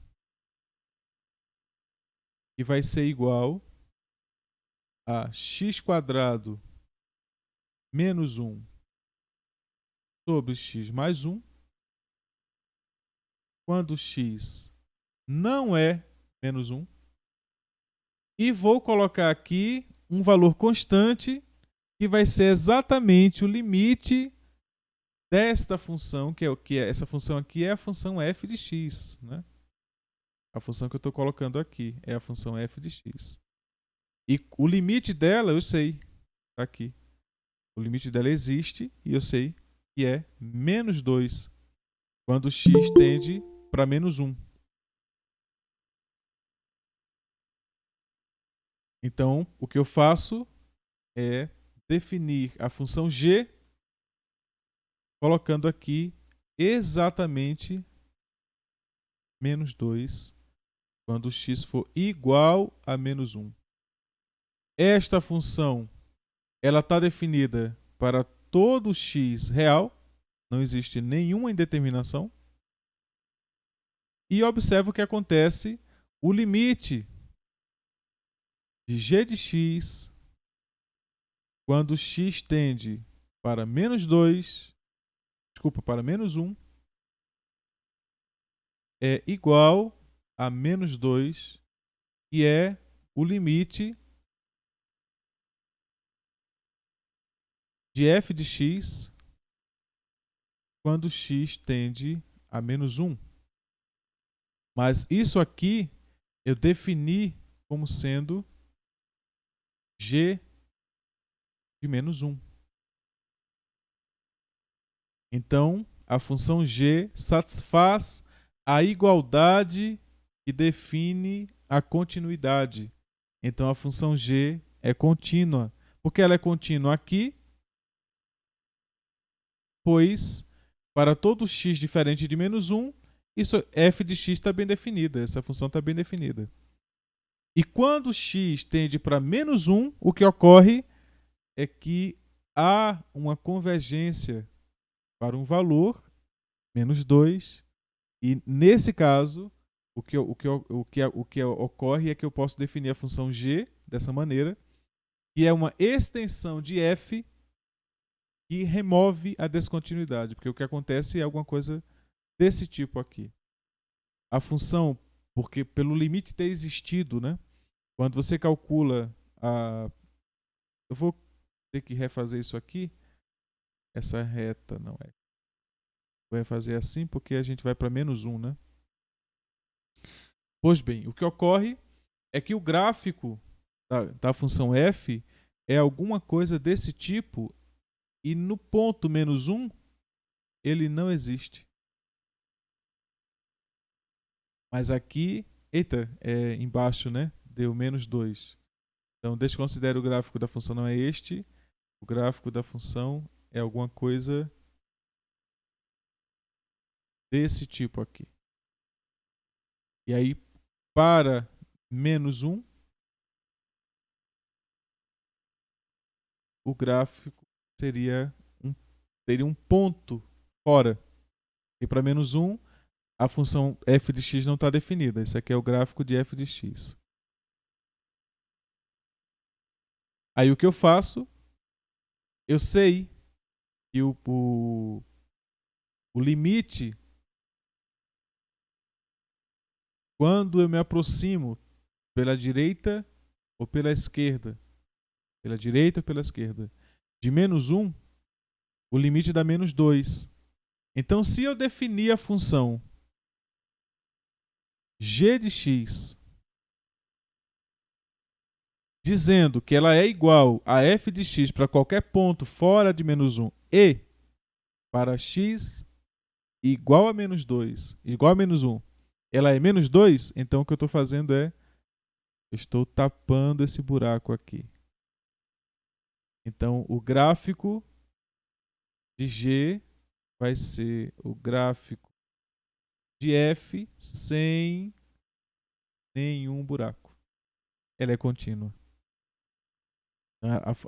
que vai ser igual a x² menos 1 sobre x mais 1, quando x não é menos 1. E vou colocar aqui um valor constante, que vai ser exatamente o limite desta função, essa função aqui é a função f de x. Né? A função que eu estou colocando aqui é a função f de x. E o limite dela eu sei, está aqui. O limite dela existe e eu sei que é menos 2, quando x tende para menos 1. Então, o que eu faço é definir a função g, colocando aqui exatamente menos 2, quando x for igual a menos 1. Esta função ela está definida para todo x real, não existe nenhuma indeterminação. E observa o que acontece, o limite de g de x, quando x tende para menos 2, desculpa, para menos 1 é igual a menos 2, que é o limite de f de x quando x tende a menos 1. Mas isso aqui eu defini como sendo g de menos 1. Então, a função g satisfaz a igualdade que define a continuidade. Então, a função g é contínua. Por que ela é contínua aqui? Pois, para todo x diferente de menos 1, isso, f de x está bem definida, essa função está bem definida. E quando x tende para menos 1, o que ocorre é que há uma convergência para um valor, menos 2, e nesse caso, o que ocorre é que eu posso definir a função g dessa maneira, que é uma extensão de f que remove a descontinuidade, porque o que acontece é alguma coisa desse tipo aqui. A função, porque pelo limite ter existido, né? Quando você calcula a... Eu vou ter que refazer isso aqui. Essa reta não é. Vou refazer assim porque a gente vai para menos 1, né? Pois bem, o que ocorre é que o gráfico da função f é alguma coisa desse tipo e no ponto menos 1 ele não existe. Mas aqui, eita, embaixo, né? Deu menos 2. Então, desconsidere o gráfico da função não é este. O gráfico da função é alguma coisa desse tipo aqui. E aí, para menos 1, o gráfico teria um ponto fora. E para menos 1, a função f de x não está definida. Esse aqui é o gráfico de f de x. Aí o que eu faço? Eu sei que o limite, quando eu me aproximo pela direita ou pela esquerda, de menos 1, o limite dá menos 2. Então, se eu definir a função g de x dizendo que ela é igual a f de x para qualquer ponto fora de menos 1 e para x igual a menos 2, igual a menos 1, ela é menos 2, então o que eu estou fazendo é, eu estou tapando esse buraco aqui. Então, o gráfico de g vai ser o gráfico de f sem nenhum buraco. Ela é contínua.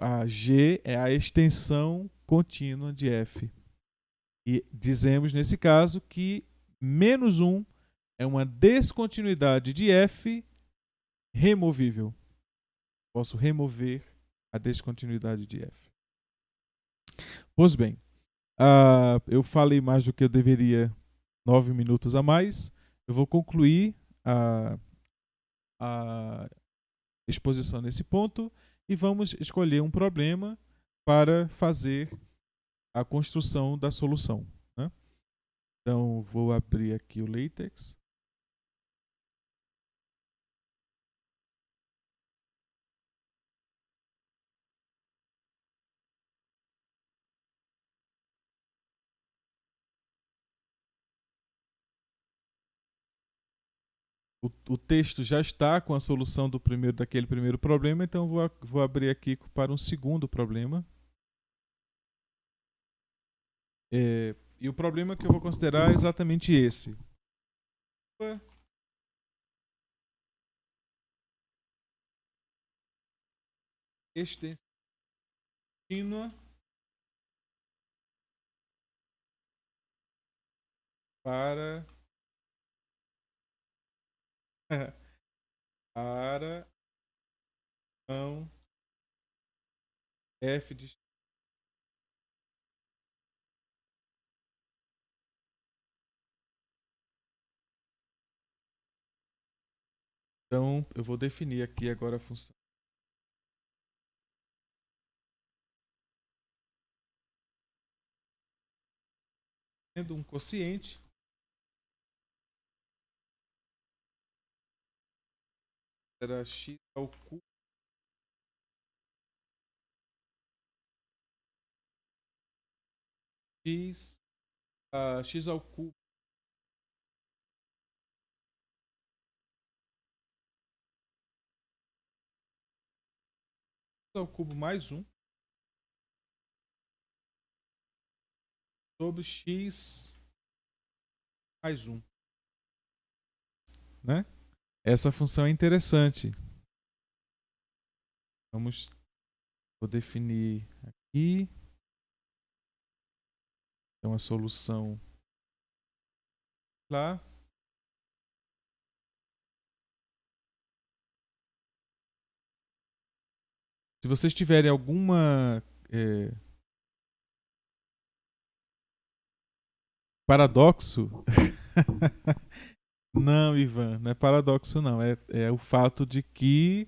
A g é a extensão contínua de f. E dizemos, nesse caso, que menos 1 é uma descontinuidade de f removível. Posso remover a descontinuidade de f. Pois bem, eu falei mais do que eu deveria, 9 minutos a mais. Eu vou concluir a exposição nesse ponto e vamos escolher um problema para fazer a construção da solução, né? Então, vou abrir aqui o LaTeX. O texto já está com a solução daquele primeiro problema, então vou abrir aqui para um segundo problema. E o problema que eu vou considerar é exatamente esse. Extensão contínua para não f de Então, eu vou definir aqui agora a função. Tendo um quociente, será x ao cubo x ao cubo ao cubo mais 1 sobre x mais 1. Né? Essa função é interessante. Vou definir aqui. Então a solução lá. Se vocês tiverem alguma paradoxo, não, Ivan, não é paradoxo não, é o fato de que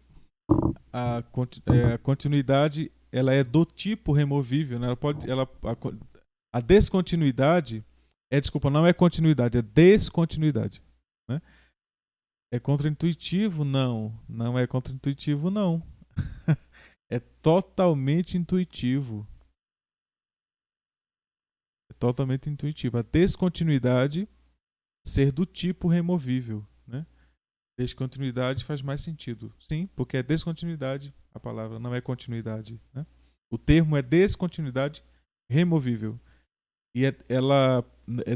a continuidade ela é do tipo removível, né? A descontinuidade desculpa, não é continuidade, é descontinuidade, né? É contraintuitivo? Não é contraintuitivo não. É totalmente intuitivo. É totalmente intuitivo. A descontinuidade ser do tipo removível, né? Descontinuidade faz mais sentido. Sim, porque é descontinuidade a palavra, não é continuidade, né? O termo é descontinuidade removível. E ela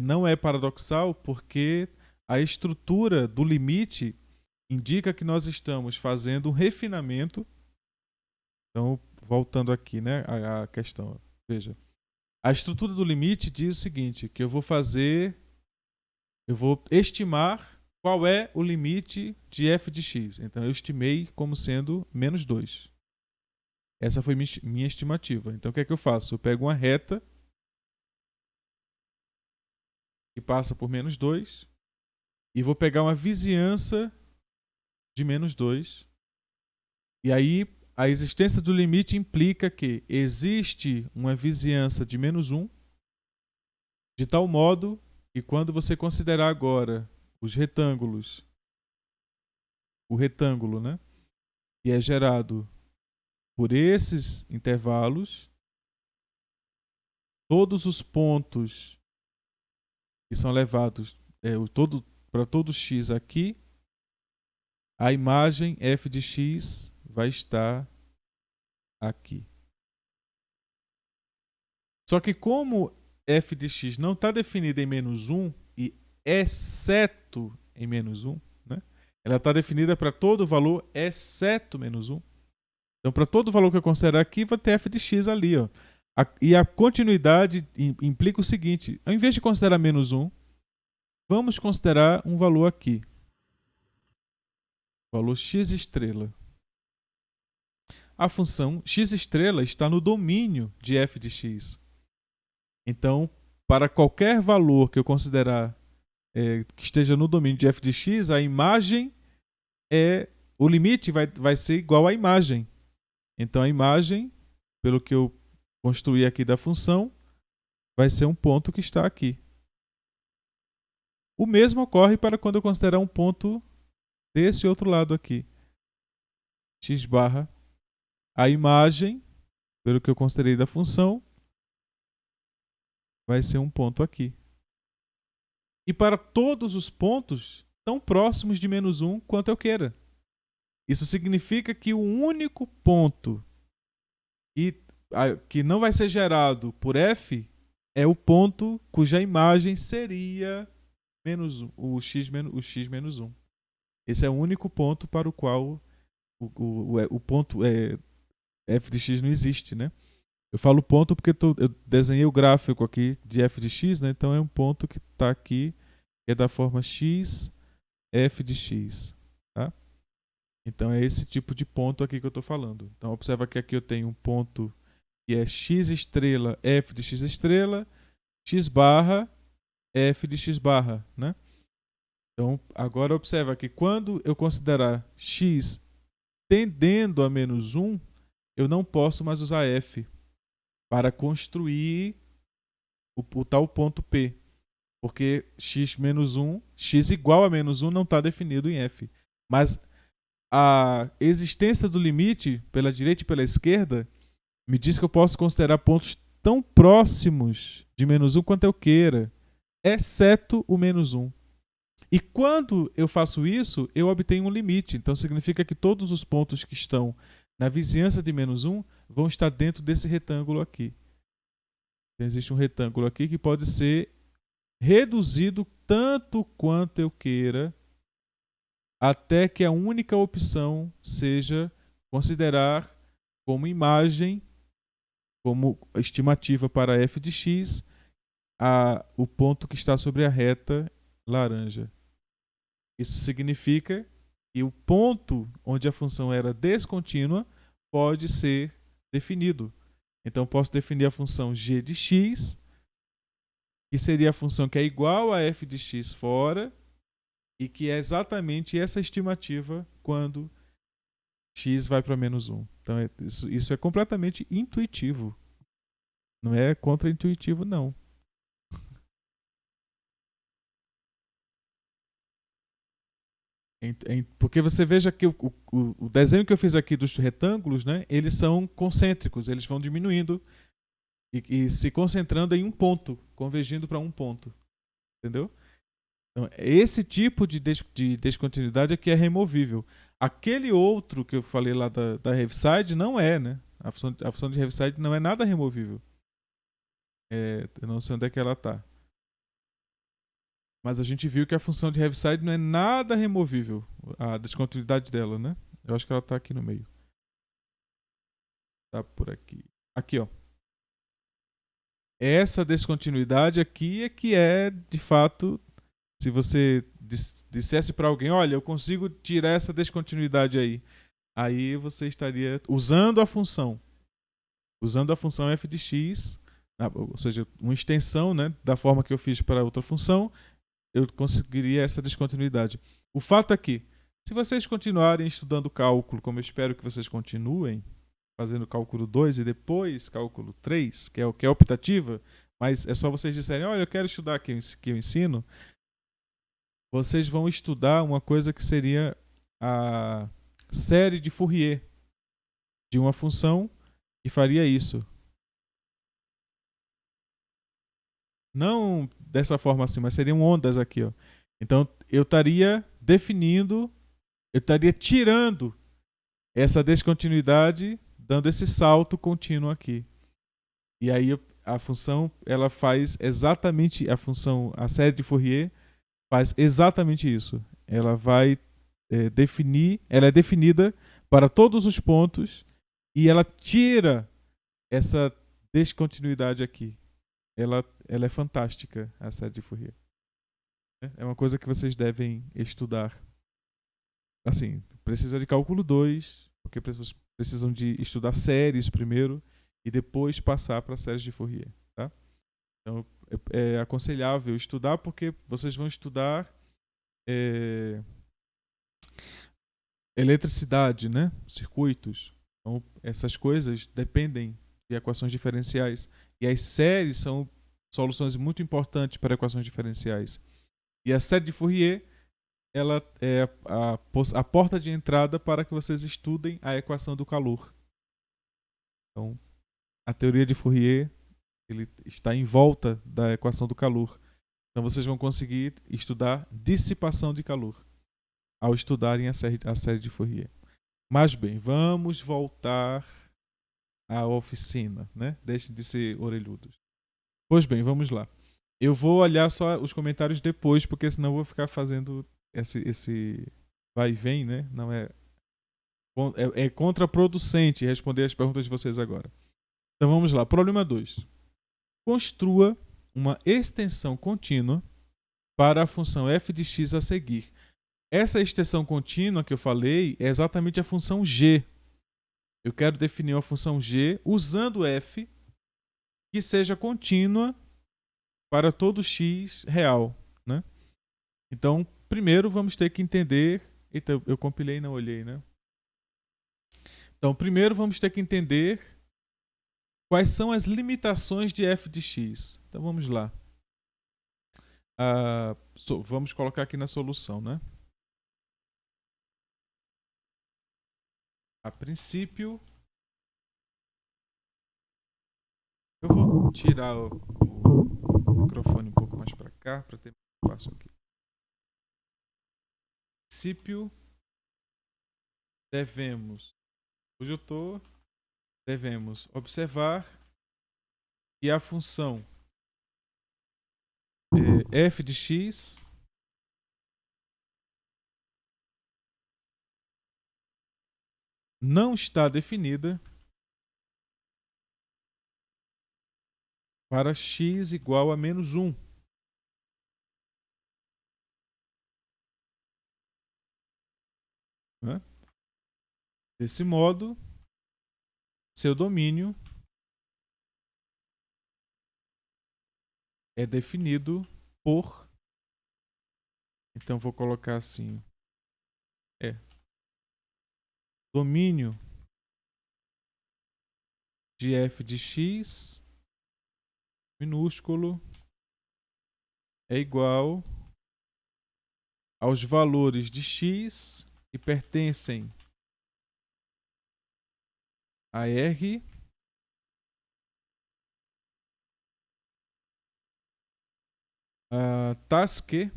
não é paradoxal porque a estrutura do limite indica que nós estamos fazendo um refinamento. Então, voltando aqui, né, a questão. Veja, a estrutura do limite diz o seguinte, que eu vou estimar qual é o limite de f de x. Então, eu estimei como sendo menos 2. Essa foi minha estimativa. Então, o que é que eu faço? Eu pego uma reta que passa por menos 2 e vou pegar uma vizinhança de menos 2. E aí, a existência do limite implica que existe uma vizinhança de menos 1, de tal modo que quando você considerar agora os retângulos, o retângulo, né, que é gerado por esses intervalos, todos os pontos que são levados para todo x aqui, a imagem f de x vai estar aqui. Só que como f de x não está definida em menos 1 e exceto em menos 1, né? Ela está definida para todo valor exceto menos 1. Então, para todo valor que eu considerar aqui, vai ter f de x ali. Ó. E a continuidade implica o seguinte, ao invés de considerar menos 1, vamos considerar um valor aqui. Valor x estrela. A função x estrela está no domínio de f de x. Então, para qualquer valor que eu considerar que esteja no domínio de f de x, a imagem o limite vai ser igual à imagem. Então, a imagem, pelo que eu construí aqui da função, vai ser um ponto que está aqui. O mesmo ocorre para quando eu considerar um ponto desse outro lado aqui. X barra. A imagem, pelo que eu considerei da função, vai ser um ponto aqui. E para todos os pontos tão próximos de menos 1 quanto eu queira. Isso significa que o único ponto que não vai ser gerado por f é o ponto cuja imagem seria o x menos 1. Esse é o único ponto para o qual o ponto f de x não existe, né? Eu falo ponto porque eu desenhei o gráfico aqui de f de x, né? Então é um ponto que está aqui, que é da forma x, f de x. Tá? Então é esse tipo de ponto aqui que eu estou falando. Então observa que aqui eu tenho um ponto que é x estrela, f de x estrela, x barra, f de x barra, né? Então, agora observa que quando eu considerar x tendendo a menos 1, eu não posso mais usar f para construir o tal ponto P. Porque x menos 1, x igual a menos 1 não está definido em f. Mas a existência do limite pela direita e pela esquerda me diz que eu posso considerar pontos tão próximos de menos 1 quanto eu queira, exceto o menos 1. E quando eu faço isso, eu obtenho um limite. Então significa que todos os pontos que estão na vizinhança de menos 1 vão estar dentro desse retângulo aqui. Então, existe um retângulo aqui que pode ser reduzido tanto quanto eu queira, até que a única opção seja considerar como imagem, como estimativa para f de x, o ponto que está sobre a reta laranja. Isso significa que o ponto onde a função era descontínua pode ser definido. Então, posso definir a função g de x, que seria a função que é igual a f de x fora, e que é exatamente essa estimativa quando x vai para menos 1. Então, isso é completamente intuitivo. Não é contra-intuitivo, não. Porque você veja que o desenho que eu fiz aqui dos retângulos, né, eles são concêntricos, eles vão diminuindo e se concentrando em um ponto, convergindo para um ponto. Entendeu? Então, esse tipo de descontinuidade é que é removível. Aquele outro que eu falei lá da Heaviside não é, né? A função de Heaviside não é nada removível. Eu não sei onde é que ela está. Mas a gente viu que a função de Heaviside não é nada removível, a descontinuidade dela, né? Eu acho que ela está aqui no meio. Tá por aqui. Aqui, ó. Essa descontinuidade aqui é que é, de fato, se você dissesse para alguém, olha, eu consigo tirar essa descontinuidade aí você estaria usando a função f de x, ou seja, uma extensão, né, da forma que eu fiz para outra função, eu conseguiria essa descontinuidade. O fato é que, se vocês continuarem estudando cálculo, como eu espero que vocês continuem, fazendo cálculo 2 e depois cálculo 3, que é optativa, mas é só vocês disserem, olha, eu quero estudar que eu ensino, vocês vão estudar uma coisa que seria a série de Fourier de uma função que faria isso. Não dessa forma assim, mas seriam ondas aqui, ó. Então eu estaria definindo, eu estaria tirando essa descontinuidade, dando esse salto contínuo aqui. E aí a função, ela faz exatamente a série de Fourier faz exatamente isso. Ela vai definir, ela é definida para todos os pontos e ela tira essa descontinuidade aqui. Ela é fantástica, a série de Fourier. É uma coisa que vocês devem estudar. Assim, precisa de cálculo 2, porque precisam de estudar séries primeiro e depois passar para séries de Fourier. Tá? Então, é aconselhável estudar porque vocês vão estudar eletricidade, né? Circuitos. Então, essas coisas dependem de equações diferenciais. E as séries são soluções muito importantes para equações diferenciais. E a série de Fourier, ela é a porta de entrada para que vocês estudem a equação do calor. Então, a teoria de Fourier ele está em volta da equação do calor. Então, vocês vão conseguir estudar dissipação de calor ao estudarem a série de Fourier. Mas bem, vamos voltar à oficina, né? Deixem de ser orelhudos. Pois bem, vamos lá. Eu vou olhar só os comentários depois, porque senão eu vou ficar fazendo esse vai e vem, né? Não é contraproducente responder as perguntas de vocês agora. Então vamos lá. Problema 2. Construa uma extensão contínua para a função f de x a seguir. Essa extensão contínua que eu falei é exatamente a função g. Eu quero definir uma função g usando f que seja contínua para todo x real, né? Então, primeiro vamos ter que entender... Eita, eu compilei e não olhei, né? Então, primeiro vamos ter que entender quais são as limitações de f de x. Então, vamos lá. Vamos colocar aqui na solução, né? A princípio, eu vou tirar o microfone um pouco mais para cá para ter mais espaço aqui. A princípio, devemos observar que a função f de x não está definida para x igual a menos 1. Né? Desse modo, seu domínio é definido por... Então, vou colocar assim. Domínio de f de x minúsculo é igual aos valores de x que pertencem a R tas que,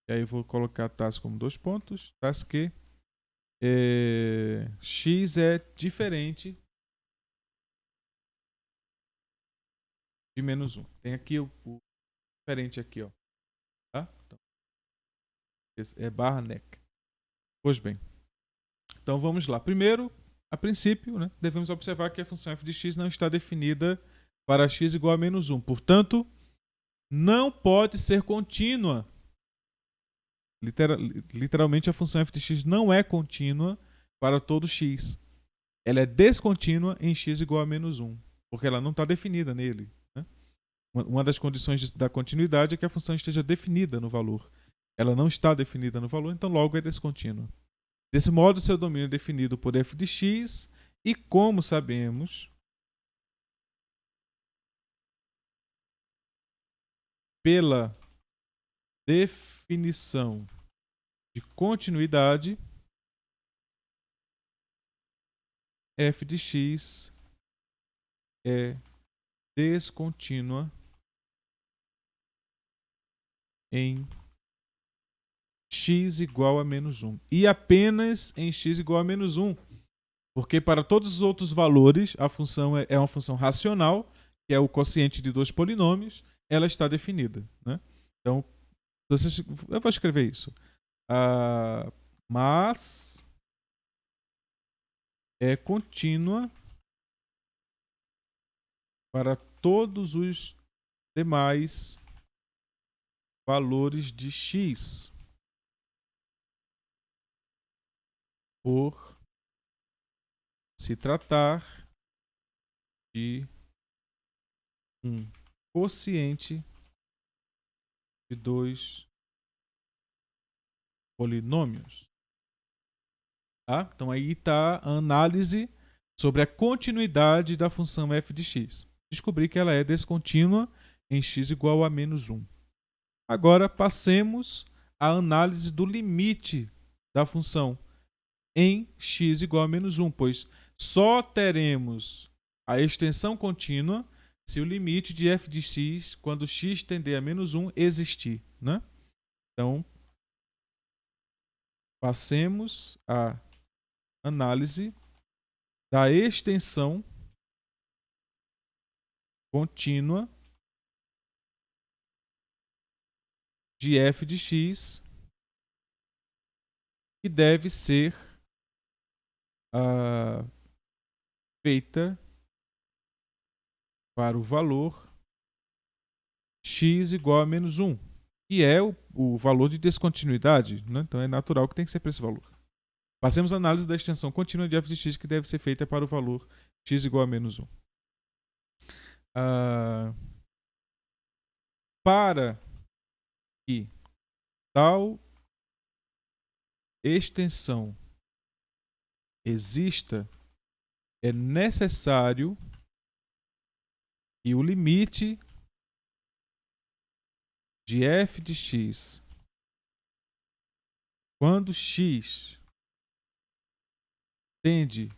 e aí eu vou colocar tas como 2 pontos, tas que x é diferente de menos 1. Tem aqui o diferente aqui, ó. Tá? Então, esse é barra nec. Pois bem. Então vamos lá. Primeiro, a princípio, né, devemos observar que a função f de x não está definida para x igual a menos 1. Portanto, não pode ser contínua. Literalmente, a função f de x não é contínua para todo x. Ela é descontínua em x igual a menos 1, porque ela não está definida nele. Né? Uma das condições da continuidade é que a função esteja definida no valor. Ela não está definida no valor, então logo é descontínua. Desse modo, seu domínio é definido por f de x e, como sabemos, pela definição de continuidade, f de x é descontínua em x igual a menos 1. E apenas em x igual a menos 1. Porque para todos os outros valores, a função é uma função racional, que é o quociente de dois polinômios, ela está definida. Né? Então, eu vou escrever isso. Mas é contínua para todos os demais valores de x por se tratar de um quociente de dois polinômios. Tá? Então aí está a análise sobre a continuidade da função f de x. Descobri que ela é descontínua em x igual a menos 1. Agora passemos à análise do limite da função em x igual a menos 1, pois só teremos a extensão contínua se o limite de f de x, quando x tender a menos 1, existir. Né? Então, passemos à análise da extensão contínua de f de x, que deve ser feita para o valor x igual a menos 1, que é o valor de descontinuidade. Né? Então é natural que tem que ser para esse valor. Passemos a análise da extensão contínua de f de x, que deve ser feita para o valor x igual a menos 1. Para que tal extensão exista, é necessário que o limite de f de x, quando x tende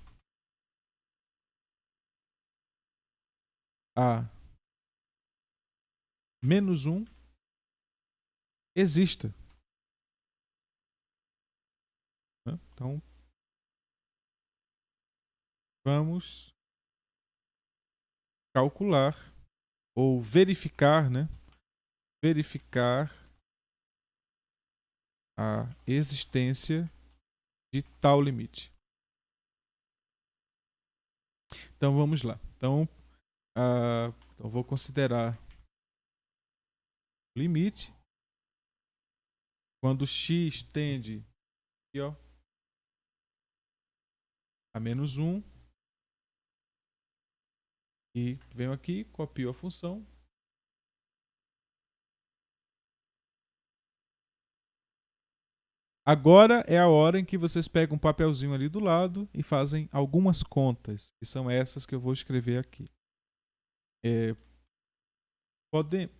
a menos 1, exista. Então, vamos calcular ou verificar, né? Verificar a existência de tal limite. Então vamos lá. Então vou considerar o limite quando x tende aqui, ó, a menos 1. E venho aqui, copio a função. Agora é a hora em que vocês pegam um papelzinho ali do lado e fazem algumas contas, que são essas que eu vou escrever aqui.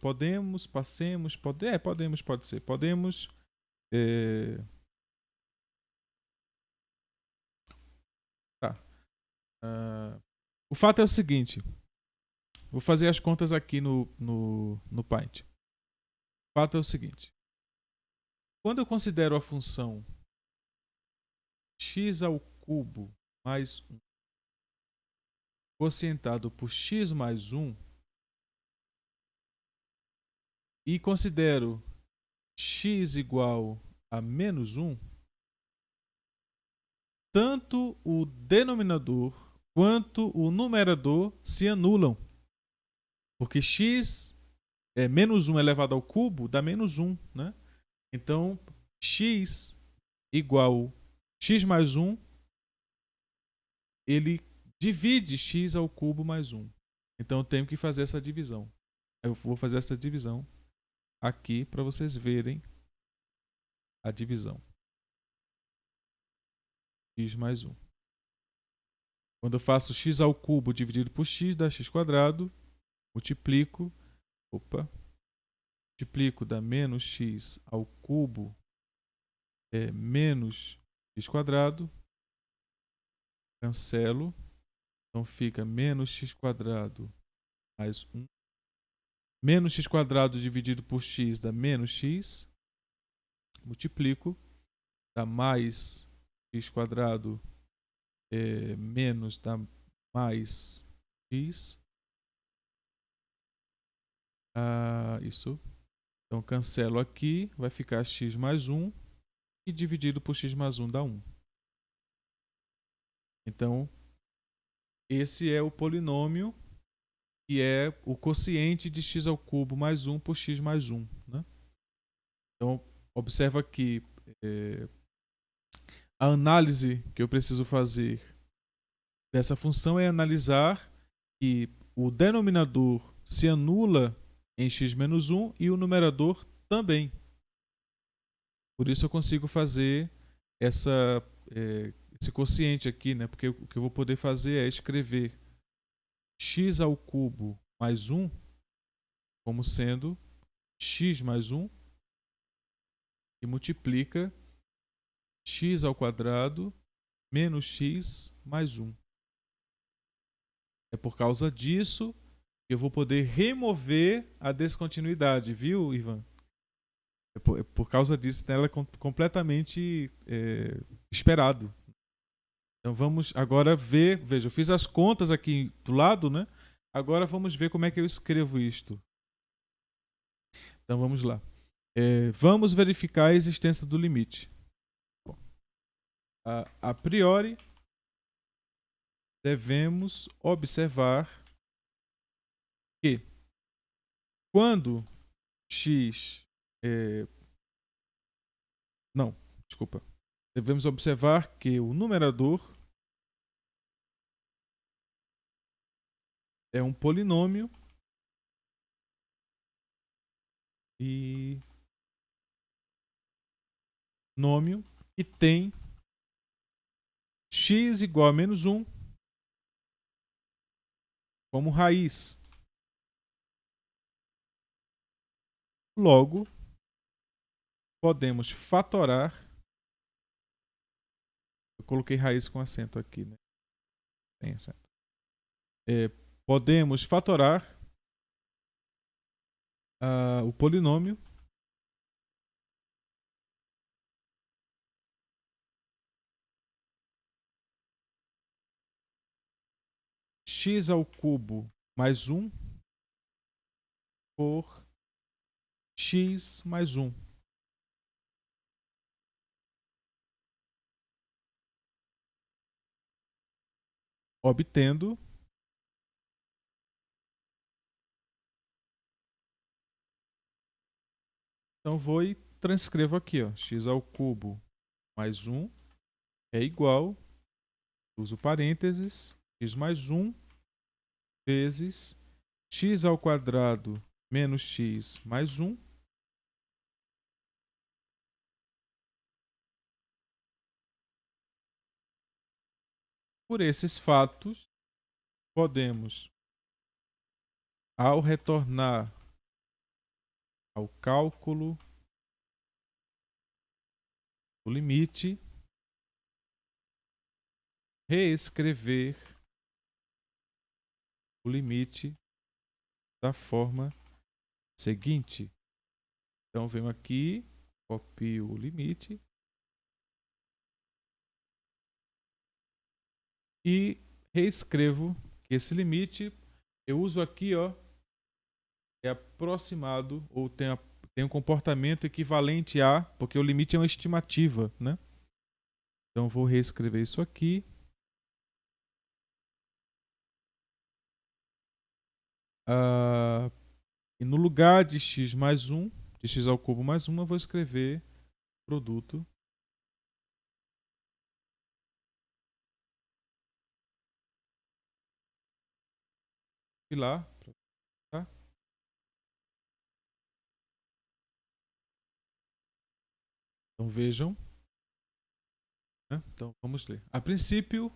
Podemos, passemos, podemos, pode ser. Podemos tá. O fato é o seguinte. Vou fazer as contas aqui no Paint. O fato é o seguinte. Quando eu considero a função x ao cubo mais 1 quocientado por x mais 1 e considero x igual a menos 1, tanto o denominador quanto o numerador se anulam. Porque x menos 1 elevado ao cubo dá menos 1, né? Então, x igual x mais 1, ele divide x ao cubo mais 1. Então, eu tenho que fazer essa divisão. Eu vou fazer essa divisão aqui para vocês verem a divisão. X mais 1. Quando eu faço x ao cubo dividido por x, dá x quadrado. Multiplico. Multiplico dá menos x ao cubo menos x quadrado. Cancelo. Então fica menos x quadrado mais 1. Menos x quadrado dividido por x dá menos x. Multiplico. Dá mais x quadrado menos dá mais x. Isso. Então cancelo aqui. Vai ficar x mais 1. E dividido por x mais 1 dá 1. Então, esse é o polinômio que é o quociente de x ao cubo mais 1 por x mais 1. Né? Então, observa que a análise que eu preciso fazer dessa função é analisar que o denominador se anula em x menos 1 e o numerador também. Por isso eu consigo fazer esse quociente aqui, né? Porque o que eu vou poder fazer é escrever x ao cubo mais 1 como sendo x mais 1 e multiplica x ao quadrado menos x mais 1. É por causa disso que eu vou poder remover a descontinuidade, viu, Ivan? É por causa disso, ela é completamente esperado. Então vamos agora ver, veja, eu fiz as contas aqui do lado, né? Agora vamos ver como é que eu escrevo isto. Então vamos lá. Vamos verificar a existência do limite. Bom, a priori, devemos observar que quando x... não, desculpa. Devemos observar que o numerador é um polinômio e polinômio que tem x igual a menos 1 como raiz. Logo, podemos fatorar. Eu coloquei raiz com acento aqui, né? Tem acento. Podemos fatorar o polinômio x ao cubo mais 1 por x mais 1. Obtendo então vou e transcrevo aqui, ó, x ao cubo mais 1 é igual, uso parênteses, x mais 1 vezes x ao quadrado menos x mais 1 Por esses fatos, podemos, ao retornar ao cálculo do limite, reescrever o limite da forma seguinte. Então, venho aqui, copio o limite e reescrevo que esse limite eu uso aqui, ó, é aproximado ou tem um comportamento equivalente a, porque o limite é uma estimativa, né? Então, vou reescrever isso aqui. E no lugar de x mais 1, de x ao cubo mais 1, eu vou escrever produto pilar. Tá? Então vejam. Né? Então vamos ler. A princípio,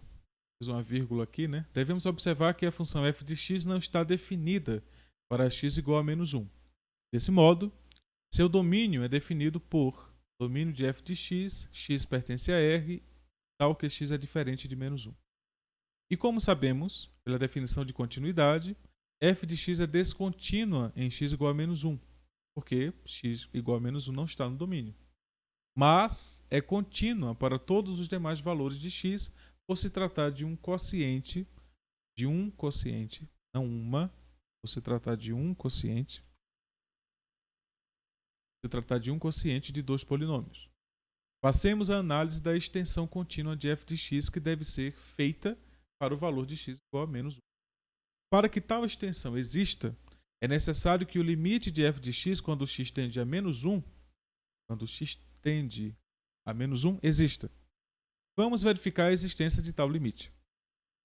fiz uma vírgula aqui, né? Devemos observar que a função f de x não está definida para x igual a menos 1. Desse modo, seu domínio é definido por domínio de f de x, x pertence a R, tal que x é diferente de menos 1. E como sabemos, pela definição de continuidade, f de x é descontínua em x igual a menos 1, porque x igual a menos 1 não está no domínio. Mas é contínua para todos os demais valores de x, por se tratar de um quociente, não uma, por se tratar de um quociente, de dois polinômios. Passemos à análise da extensão contínua de f de x, que deve ser feita para o valor de x igual a menos 1. Para que tal extensão exista, é necessário que o limite de f de x, quando x tende a menos 1, exista. Vamos verificar a existência de tal limite.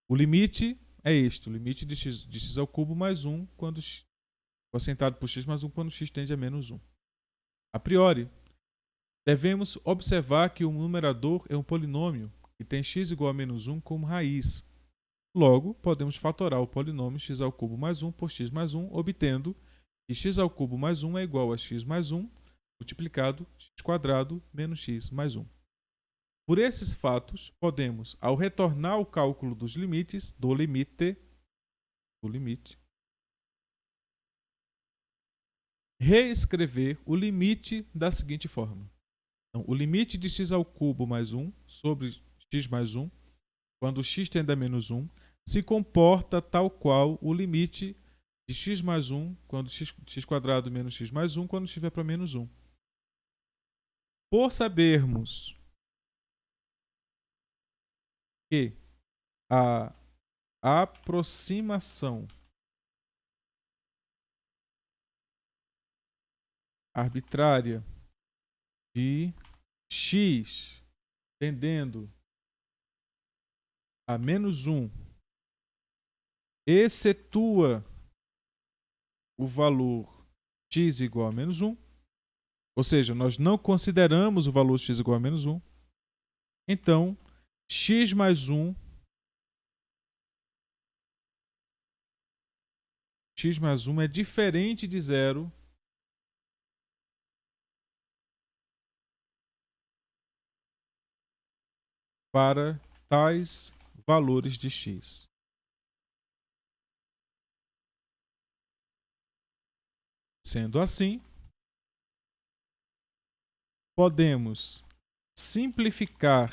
O limite é este, o limite de x ao cubo mais 1, quocientado por x mais 1, quando x tende a menos 1. A priori, devemos observar que o numerador é um polinômio que tem x igual a menos 1 como raiz. Logo, podemos fatorar o polinômio x ao cubo mais 1 por x mais 1, obtendo que x ao cubo mais 1 é igual a x mais 1 multiplicado x² menos x mais 1. Por esses fatos, podemos, ao retornar ao cálculo dos limites, do limite, reescrever o limite da seguinte forma. Então, o limite de x ao cubo mais 1 sobre x mais 1, quando x tende a menos 1, se comporta tal qual o limite de x mais 1, quando x² menos x mais 1, quando estiver para menos 1. Por sabermos que a aproximação arbitrária de x tendendo a menos 1 excetua o valor x igual a menos 1, Ou seja, nós não consideramos o valor x igual a menos 1. Então, x mais 1 é diferente de zero para tais valores de x. Sendo assim, podemos simplificar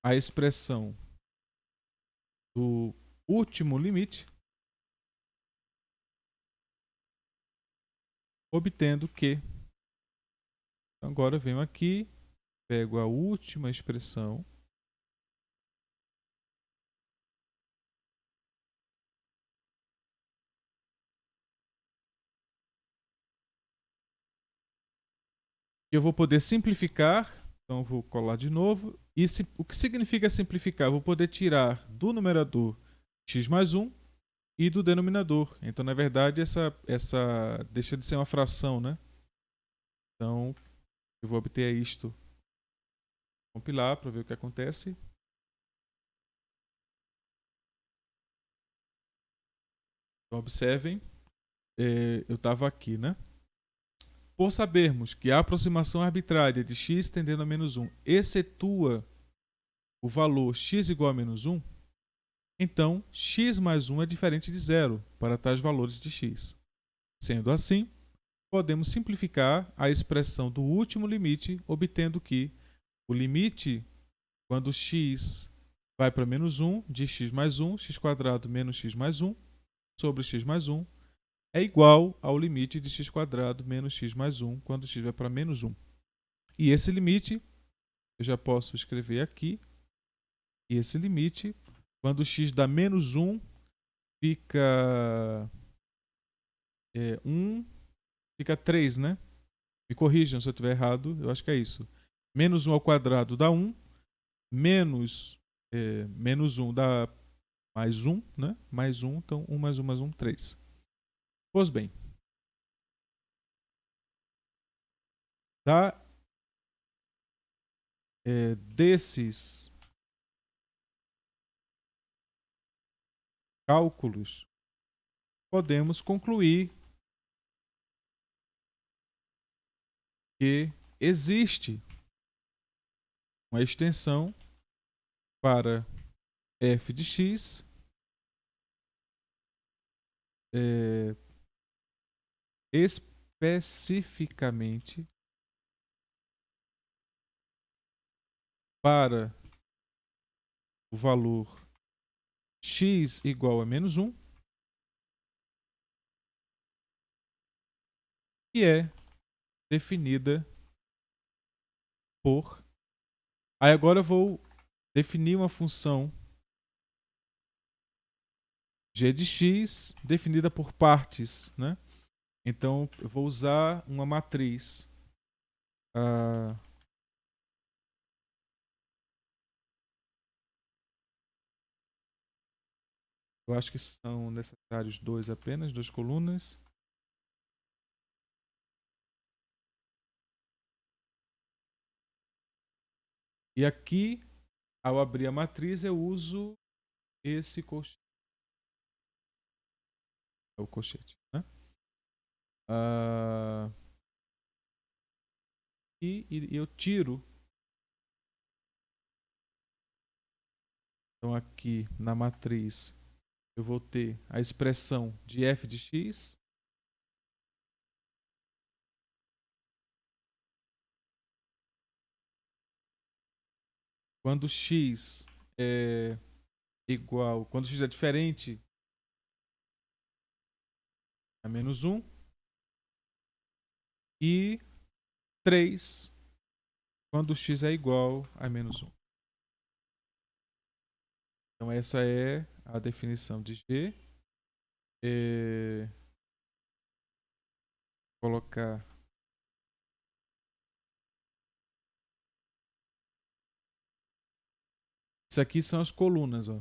a expressão do último limite, obtendo que, agora eu venho aqui, pego a última expressão, e eu vou poder simplificar, então eu vou colar de novo, e o que significa simplificar? Eu vou poder tirar do numerador x mais 1 e do denominador. Então, na verdade, essa deixa de ser uma fração, né? Então, eu vou obter isto. Compilar para ver o que acontece. Então, observem, eu estava aqui, né? Por sabermos que a aproximação arbitrária de x tendendo a menos 1 excetua o valor x igual a menos 1, então x mais 1 é diferente de zero para tais valores de x. Sendo assim, podemos simplificar a expressão do último limite, obtendo que o limite, quando x vai para menos 1, de x mais 1, x² menos x mais 1, sobre x mais 1, é igual ao limite de x² menos x mais 1, quando x vai para menos 1. E esse limite, eu já posso escrever aqui, e esse limite, quando x dá menos 1, fica 1, fica 3, né? Me corrijam se eu estiver errado, eu acho que é isso. Menos 1 ao quadrado dá 1, menos 1 dá mais 1, né? Mais 1, então 1 mais 1 mais 1, 3. Pois bem, desses cálculos, podemos concluir que existe uma extensão para f de x especificamente para o valor x igual a menos 1, que é definida por... Aí agora eu vou definir uma função g de x definida por partes, né? Então eu vou usar uma matriz eu acho que são necessários dois apenas, 2 colunas. E aqui, ao abrir a matriz, eu uso esse colchete. É o colchete, né? E eu tiro. Então, aqui na matriz, eu vou ter a expressão de f de x. Quando x é igual, quando x é diferente a menos 1. E 3 quando x é igual a menos 1. Então, essa é a definição de g. Colocar isso aqui são as colunas, ó.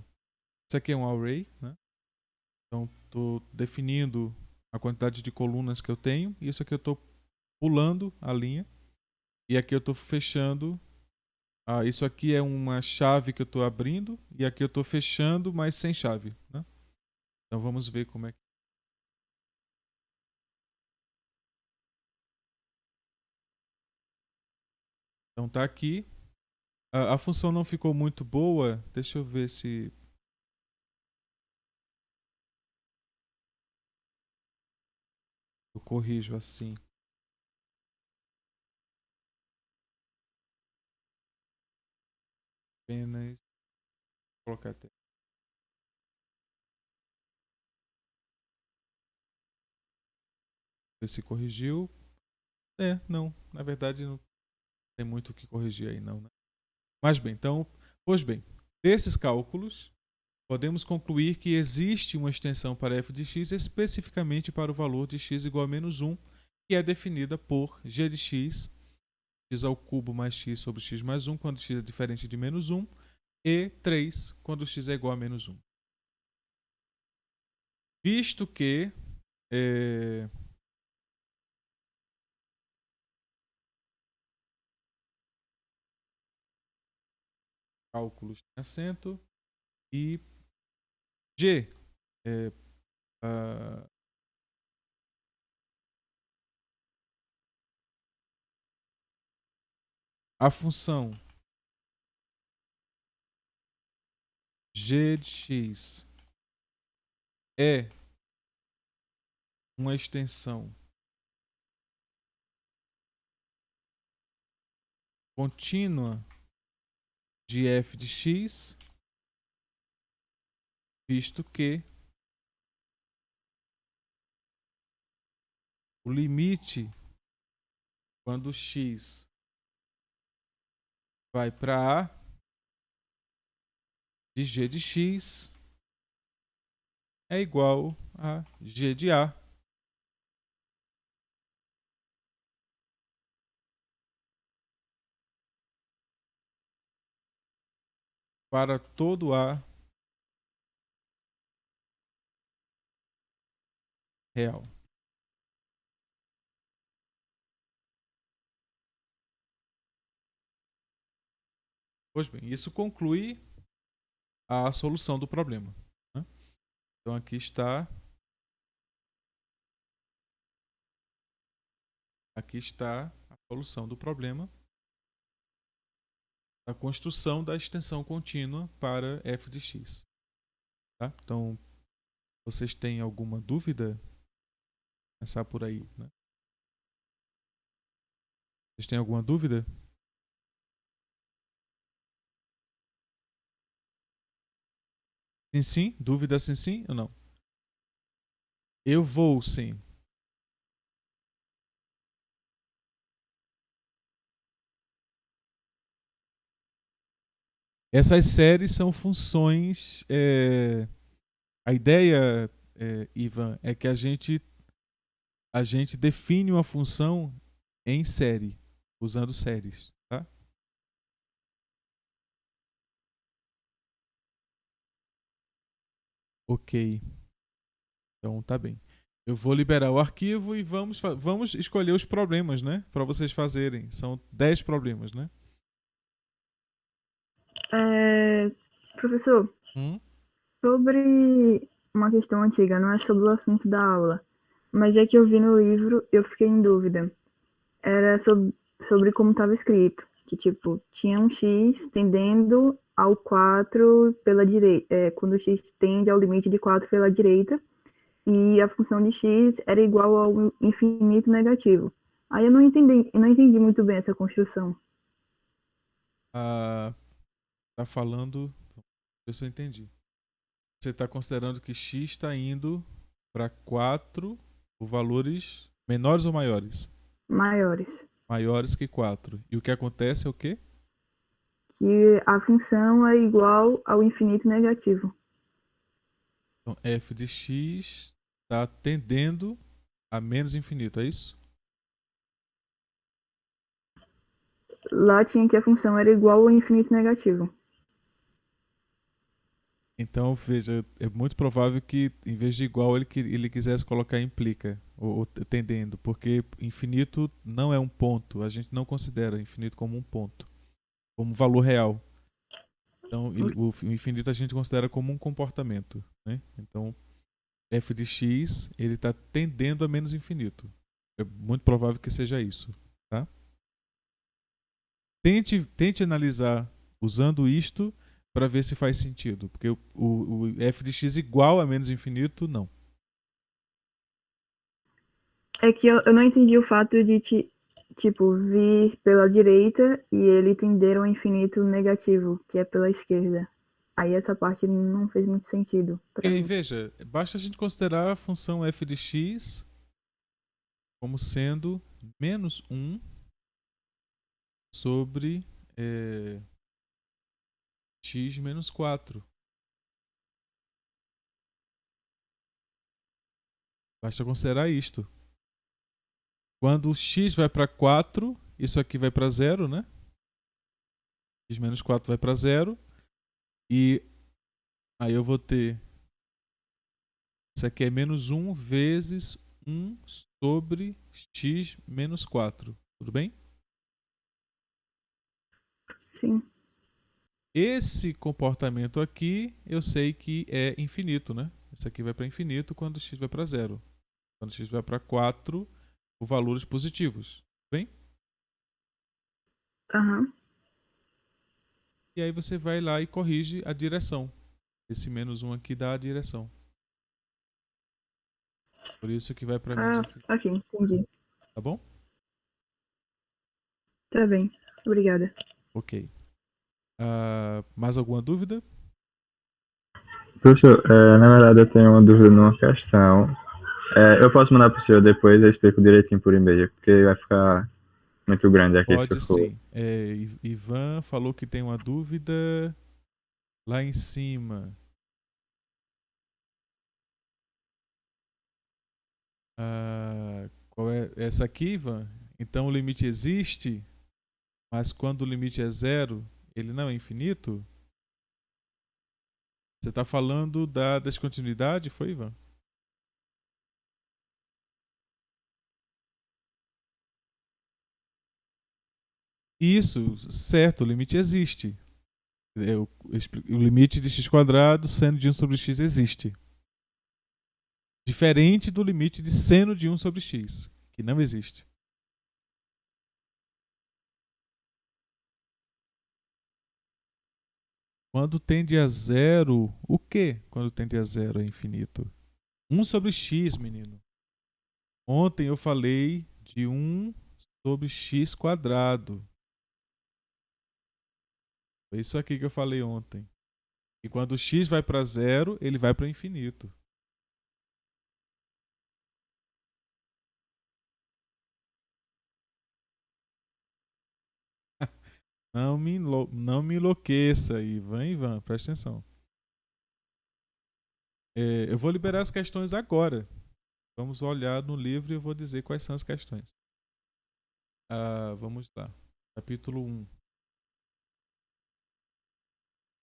Isso aqui é um array, né? Então estou definindo a quantidade de colunas que eu tenho. Isso aqui eu estou pulando a linha. E aqui eu estou fechando. Isso aqui é uma chave que eu estou abrindo. E aqui eu estou fechando, mas sem chave, né? Então vamos ver como é que. Então tá aqui. A função não ficou muito boa. Deixa eu ver se eu corrijo assim. Apenas colocar até. Ver se corrigiu. Não. Na verdade não tem muito o que corrigir aí não, né? Mas bem, então, pois bem, desses cálculos podemos concluir que existe uma extensão para f de x especificamente para o valor de x igual a menos 1, que é definida por g de x, x ao cubo mais x sobre x mais 1, quando x é diferente de menos 1, e 3, quando x é igual a menos 1. Visto que cálculos tem acento e g é, a função g de x é uma extensão contínua de f de x, visto que o limite quando x vai para a de g de x é igual a g de a para todo a real. Pois bem, isso conclui a solução do problema, né? Então aqui está a solução do problema, a construção da extensão contínua para f de x. Tá? Então, vocês têm alguma dúvida? Começar por aí, né? Vocês têm alguma dúvida? Sim, sim. Dúvida sim, sim ou não? Eu vou, sim. Essas séries são funções. A ideia, Ivan, é que a gente define uma função em série, usando séries, tá? Ok. Então tá bem. Eu vou liberar o arquivo e vamos escolher os problemas, né? Para vocês fazerem. São 10 problemas, né? Professor, Hum? sobre uma questão antiga, não é sobre o assunto da aula, mas é que eu vi no livro e eu fiquei em dúvida. Era sobre como estava escrito, que tipo, tinha um x tendendo ao 4 pela direita, quando o x tende ao limite de 4 pela direita, e a função de x era igual ao infinito negativo. Aí eu não entendi muito bem essa construção. Ah, tá falando. Ver se eu entendi. Você está considerando que x está indo para 4 por valores menores ou maiores? Maiores. Maiores que 4. E o que acontece é o quê? Que a função é igual ao infinito negativo. Então, f de x está tendendo a menos infinito, é isso? Lá tinha que a função era igual ao infinito negativo. Então, veja, é muito provável que, em vez de igual, ele quisesse colocar implica, ou tendendo, porque infinito não é um ponto. A gente não considera infinito como um ponto, como um valor real. Então, o infinito a gente considera como um comportamento, né? Então, f de x, ele está tendendo a menos infinito. É muito provável que seja isso, tá? Tente analisar usando isto para ver se faz sentido, porque o f de x igual a menos infinito, não. É que eu não entendi o fato de, tipo, vir pela direita e ele tender ao infinito negativo, que é pela esquerda. Aí essa parte não fez muito sentido E pra aí, mim. veja, basta a gente considerar a função f de x como sendo menos 1 sobre x menos 4. Basta considerar isto. Quando o x vai para 4, isso aqui vai para 0, né? X menos 4 vai para 0. E aí eu vou ter... Isso aqui é menos 1 vezes 1 sobre x menos 4. Tudo bem? Sim. Esse comportamento aqui, eu sei que é infinito, né? Isso aqui vai para infinito quando x vai para 0. Quando x vai para 4, o valores positivos. Bem? Aham. E aí você vai lá e corrige a direção. Esse menos 1 aqui dá a direção. Por isso que vai para menos Ah, infinito. ok, entendi. Tá bom? Tá bem. Obrigada. Ok. Mais alguma dúvida? Professor, na verdade eu tenho uma dúvida numa questão. Eu posso mandar para o senhor depois, eu explico direitinho por e-mail, porque vai ficar muito grande aqui se eu Pode for. sim. Ivan falou que tem uma dúvida lá em cima. Qual é essa aqui, Ivan? Então o limite existe, mas quando o limite é zero, ele não é infinito? Você está falando da descontinuidade, foi, Ivan? Isso, certo, o limite existe. O limite de x quadrado seno de 1 sobre x existe. Diferente do limite de seno de 1 sobre x, que não existe. Quando tende a zero, o que quando tende a zero é infinito? 1 sobre x, menino. Ontem eu falei de 1 sobre x quadrado. Foi isso aqui que eu falei ontem. E quando x vai para zero, ele vai para infinito. Não me enlouqueça, Ivan. Ivan, presta atenção. Eu vou liberar as questões agora. Vamos olhar no livro e eu vou dizer quais são as questões. Vamos lá. Capítulo 1.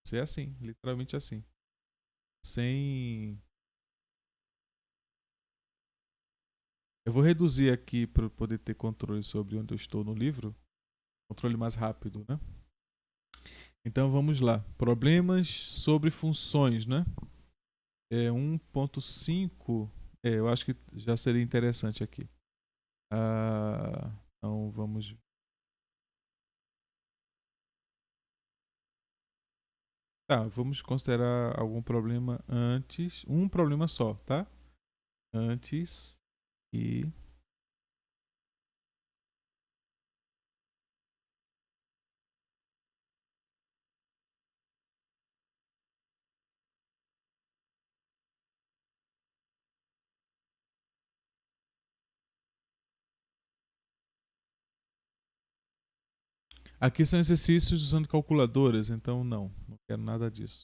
Isso é assim, literalmente assim. Sem. Eu vou reduzir aqui para poder ter controle sobre onde eu estou no livro. Controle mais rápido, né? Então vamos lá. Problemas sobre funções, né? 1.5. Eu acho que já seria interessante aqui. Então vamos. Tá, vamos considerar algum problema antes. Um problema só, tá? Antes e. Aqui são exercícios usando calculadoras, então não quero nada disso.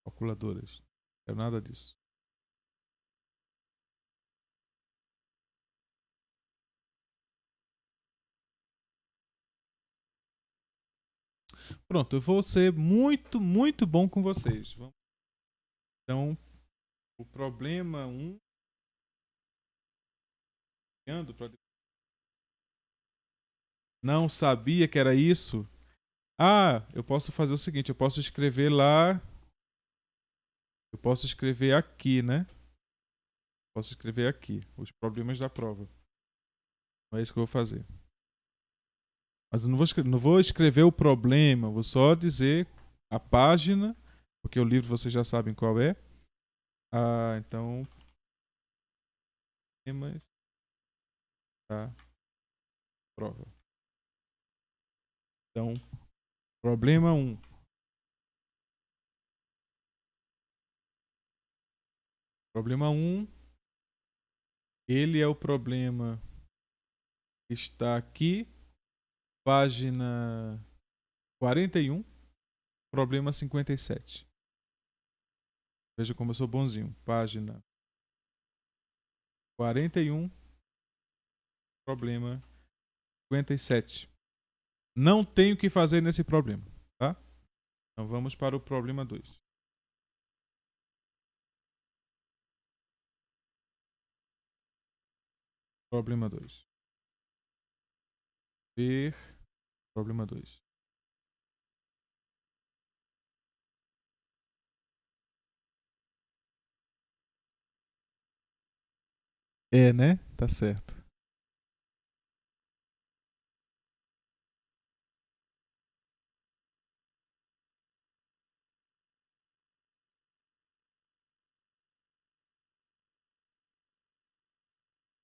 Calculadoras. Não quero nada disso. Pronto, eu vou ser muito, muito bom com vocês. Então, o problema 1. Não sabia que era isso? Ah, eu posso fazer o seguinte, eu posso escrever lá. Eu posso escrever aqui, né? Posso escrever aqui, os problemas da prova. Não é isso que eu vou fazer. Mas eu não vou escrever o problema, vou só dizer a página, porque o livro vocês já sabem qual é. Ah, então. Problemas da prova. Então, problema 1. Problema 1. Ele é o problema que está aqui, página 41, problema 57. Veja como eu sou bonzinho. Página 41, problema 57. Não tenho o que fazer nesse problema, tá? Então vamos para o problema 2. Problema 2. Ver. Problema 2. É, né? Tá certo.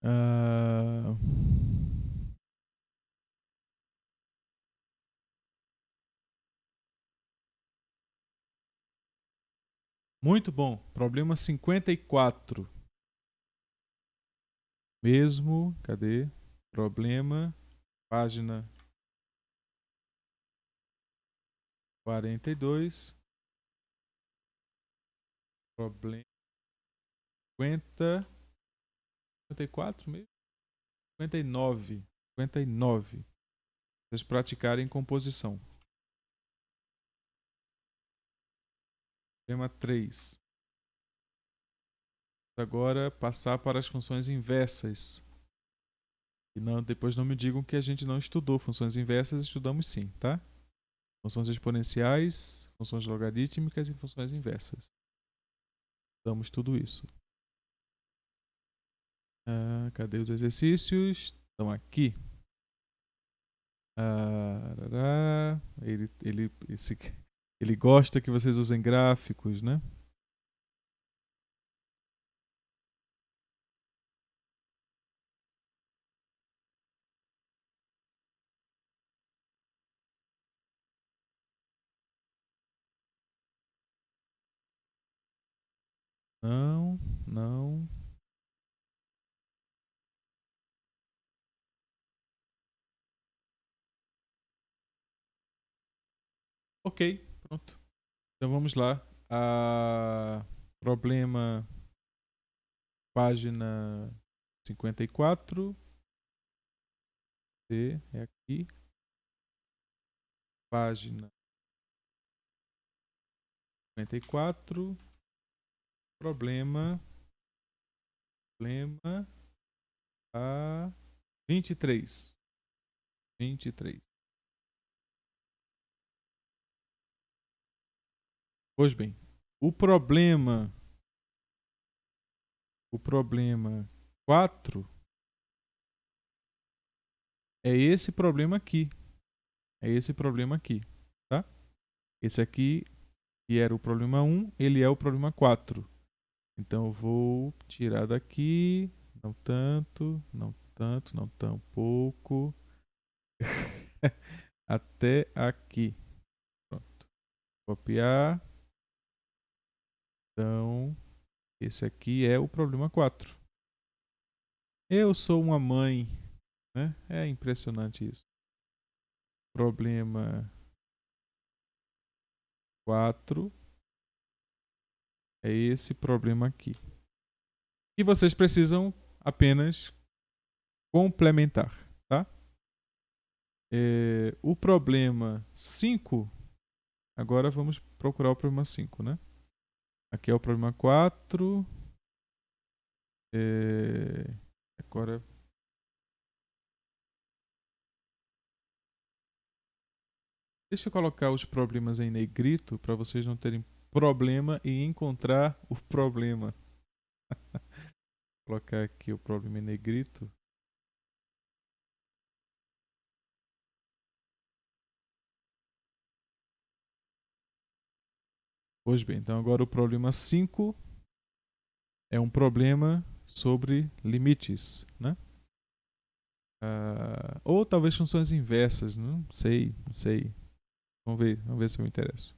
Ah, muito bom. Problema 54. Mesmo. Cadê? Problema. Página 42. Problema 50. 54 mesmo? 59. 59. Vocês praticarem composição. Problema 3. Agora passar para as funções inversas. E não, depois não me digam que a gente não estudou funções inversas, estudamos sim, tá? Funções exponenciais, funções logarítmicas e funções inversas. Estudamos tudo isso. Cadê os exercícios? Estão aqui. Ele gosta que vocês usem gráficos, né? Não, não. Ok, pronto. Então vamos lá. Problema página 54. É aqui. Página 54. Problema 23. 23. Pois bem, o problema 4 é esse problema aqui. É esse problema aqui, tá? Esse aqui, que era o problema 1, ele é o problema 4. Então eu vou tirar daqui, não tanto, não tanto, não tão pouco, até aqui. Pronto. Copiar. Então, esse aqui é o problema 4. Eu sou uma mãe, né? É impressionante isso. Problema 4 é esse problema aqui. E vocês precisam apenas complementar, tá? O problema 5, agora vamos procurar o problema 5, né? Aqui é o problema 4. Agora... Deixa eu colocar os problemas em negrito para vocês não terem problema em encontrar o problema. Vou colocar aqui o problema em negrito. Pois bem, então agora o problema 5 é um problema sobre limites, né? Ou talvez funções inversas, não sei. Vamos ver se eu me interesso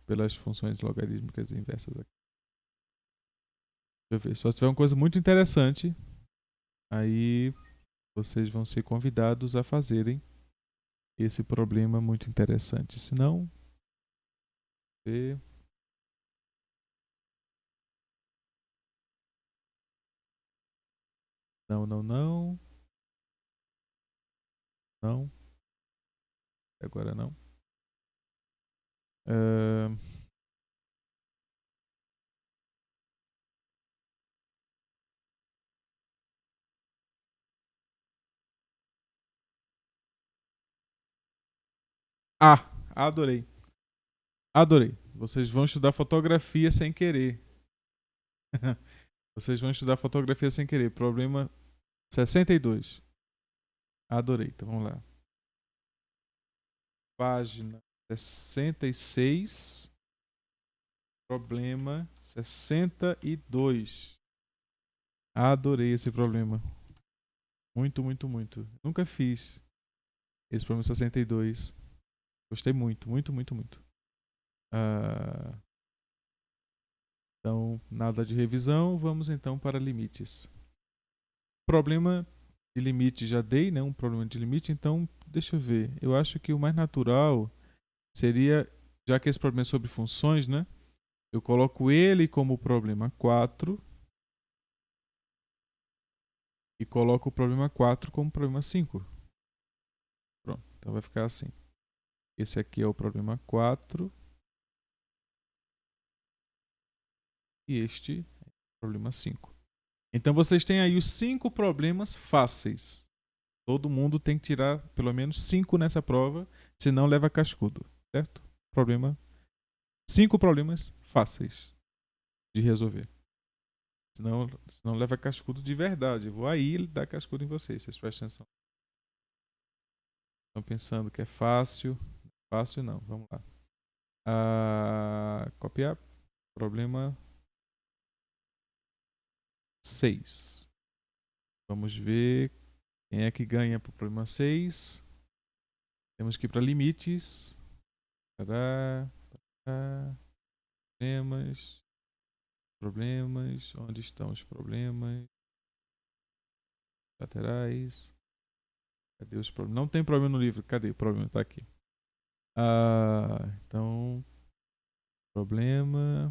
pelas funções logarítmicas inversas aqui. Deixa eu ver, só se tiver uma coisa muito interessante, aí vocês vão ser convidados a fazerem esse problema muito interessante. Se não, ver. Não. Agora não. Adorei. Vocês vão estudar fotografia sem querer. Vocês vão estudar fotografia sem querer. Problema 62. Adorei. Então vamos lá. Página 66. Problema 62. Adorei esse problema. Muito. Nunca fiz esse problema 62. Gostei muito. Então, nada de revisão. Vamos então para limites. Problema de limite já dei, né? Um problema de limite. Então, deixa eu ver. Eu acho que o mais natural seria, já que esse problema é sobre funções, né? Eu coloco ele como problema 4 e coloco o problema 4 como problema 5. Pronto, então vai ficar assim. Esse aqui é o problema 4 e este é o problema 5. Então vocês têm aí os 5 problemas fáceis. Todo mundo tem que tirar pelo menos 5 nessa prova, senão leva cascudo, certo? 5 problemas fáceis de resolver. Senão leva cascudo de verdade. Eu vou aí dar cascudo em vocês prestem atenção. Estão pensando que é fácil. Fácil não, vamos lá. Copiar. Problema 6. Vamos ver quem é que ganha para o problema 6. Temos que ir para limites. Problemas. Onde estão os problemas? Laterais. Cadê os problemas? Não tem problema no livro. Cadê o problema? Está aqui. Então, problema.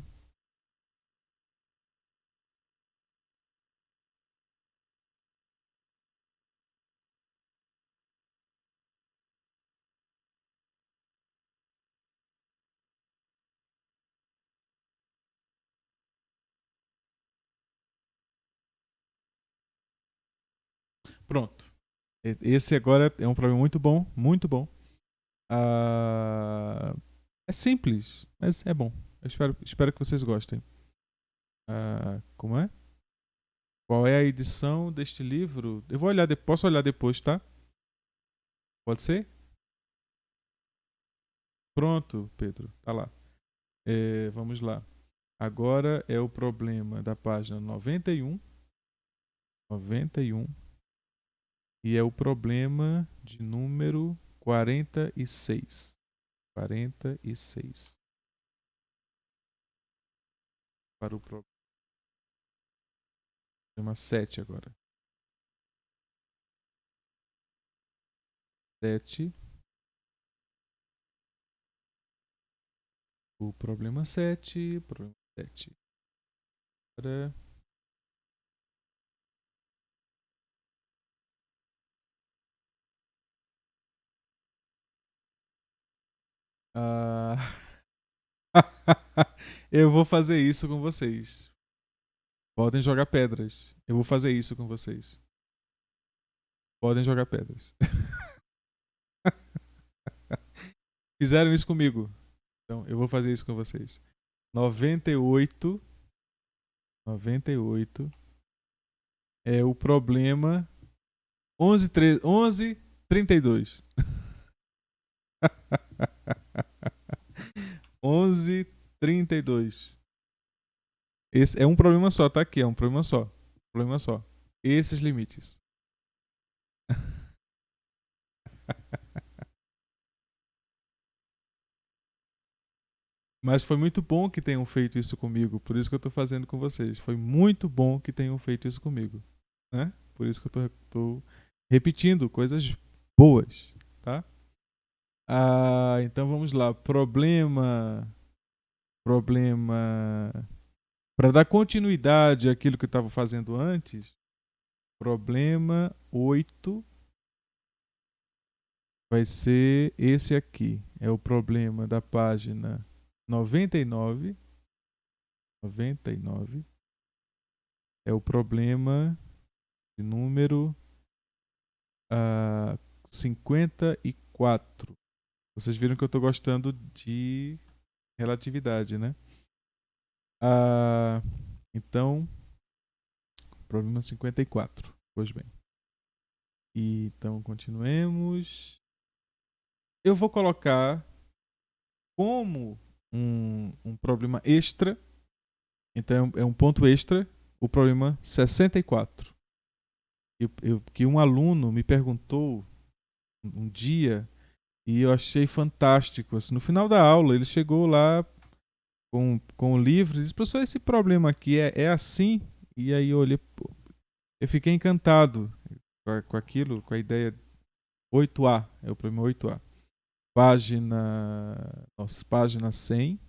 Pronto. Esse agora é um problema muito bom. É simples, mas é bom. Eu espero que vocês gostem. Como é? Qual é a edição deste livro? Eu vou olhar, posso olhar depois, tá? Pode ser? Pronto, Pedro, tá lá. Vamos lá. Agora é o problema da página 91. E é o problema de número 46. 46. Para o problema 7 agora. 7. O problema 7. Problema 7. Agora... Ah, eu vou fazer isso com vocês. Podem jogar pedras. Eu vou fazer isso com vocês. Podem jogar pedras. Fizeram isso comigo. Então, eu vou fazer isso com vocês. 98 é o problema 11:32. 11:32. Esse é um problema só, tá aqui, é um problema só. Problema só. Esses limites. Mas foi muito bom que tenham feito isso comigo, por isso que eu tô fazendo com vocês. Foi muito bom que tenham feito isso comigo, né? Por isso que eu tô repetindo coisas boas, tá? Então vamos lá. Problema. Para dar continuidade àquilo que eu estava fazendo antes, problema 8 vai ser esse aqui. É o problema da página 99. 99 é o problema de número 54. Vocês viram que eu estou gostando de relatividade, né? Então, problema 54. Pois bem. Então, continuemos. Eu vou colocar como um problema extra. Então, é um ponto extra. O problema 64. Que um aluno me perguntou um dia e eu achei fantástico. Assim, no final da aula, ele chegou lá com o livro e disse: professor, esse problema aqui é assim? E aí eu olhei, eu fiquei encantado com aquilo, com a ideia 8A. É o problema 8A. Página 100.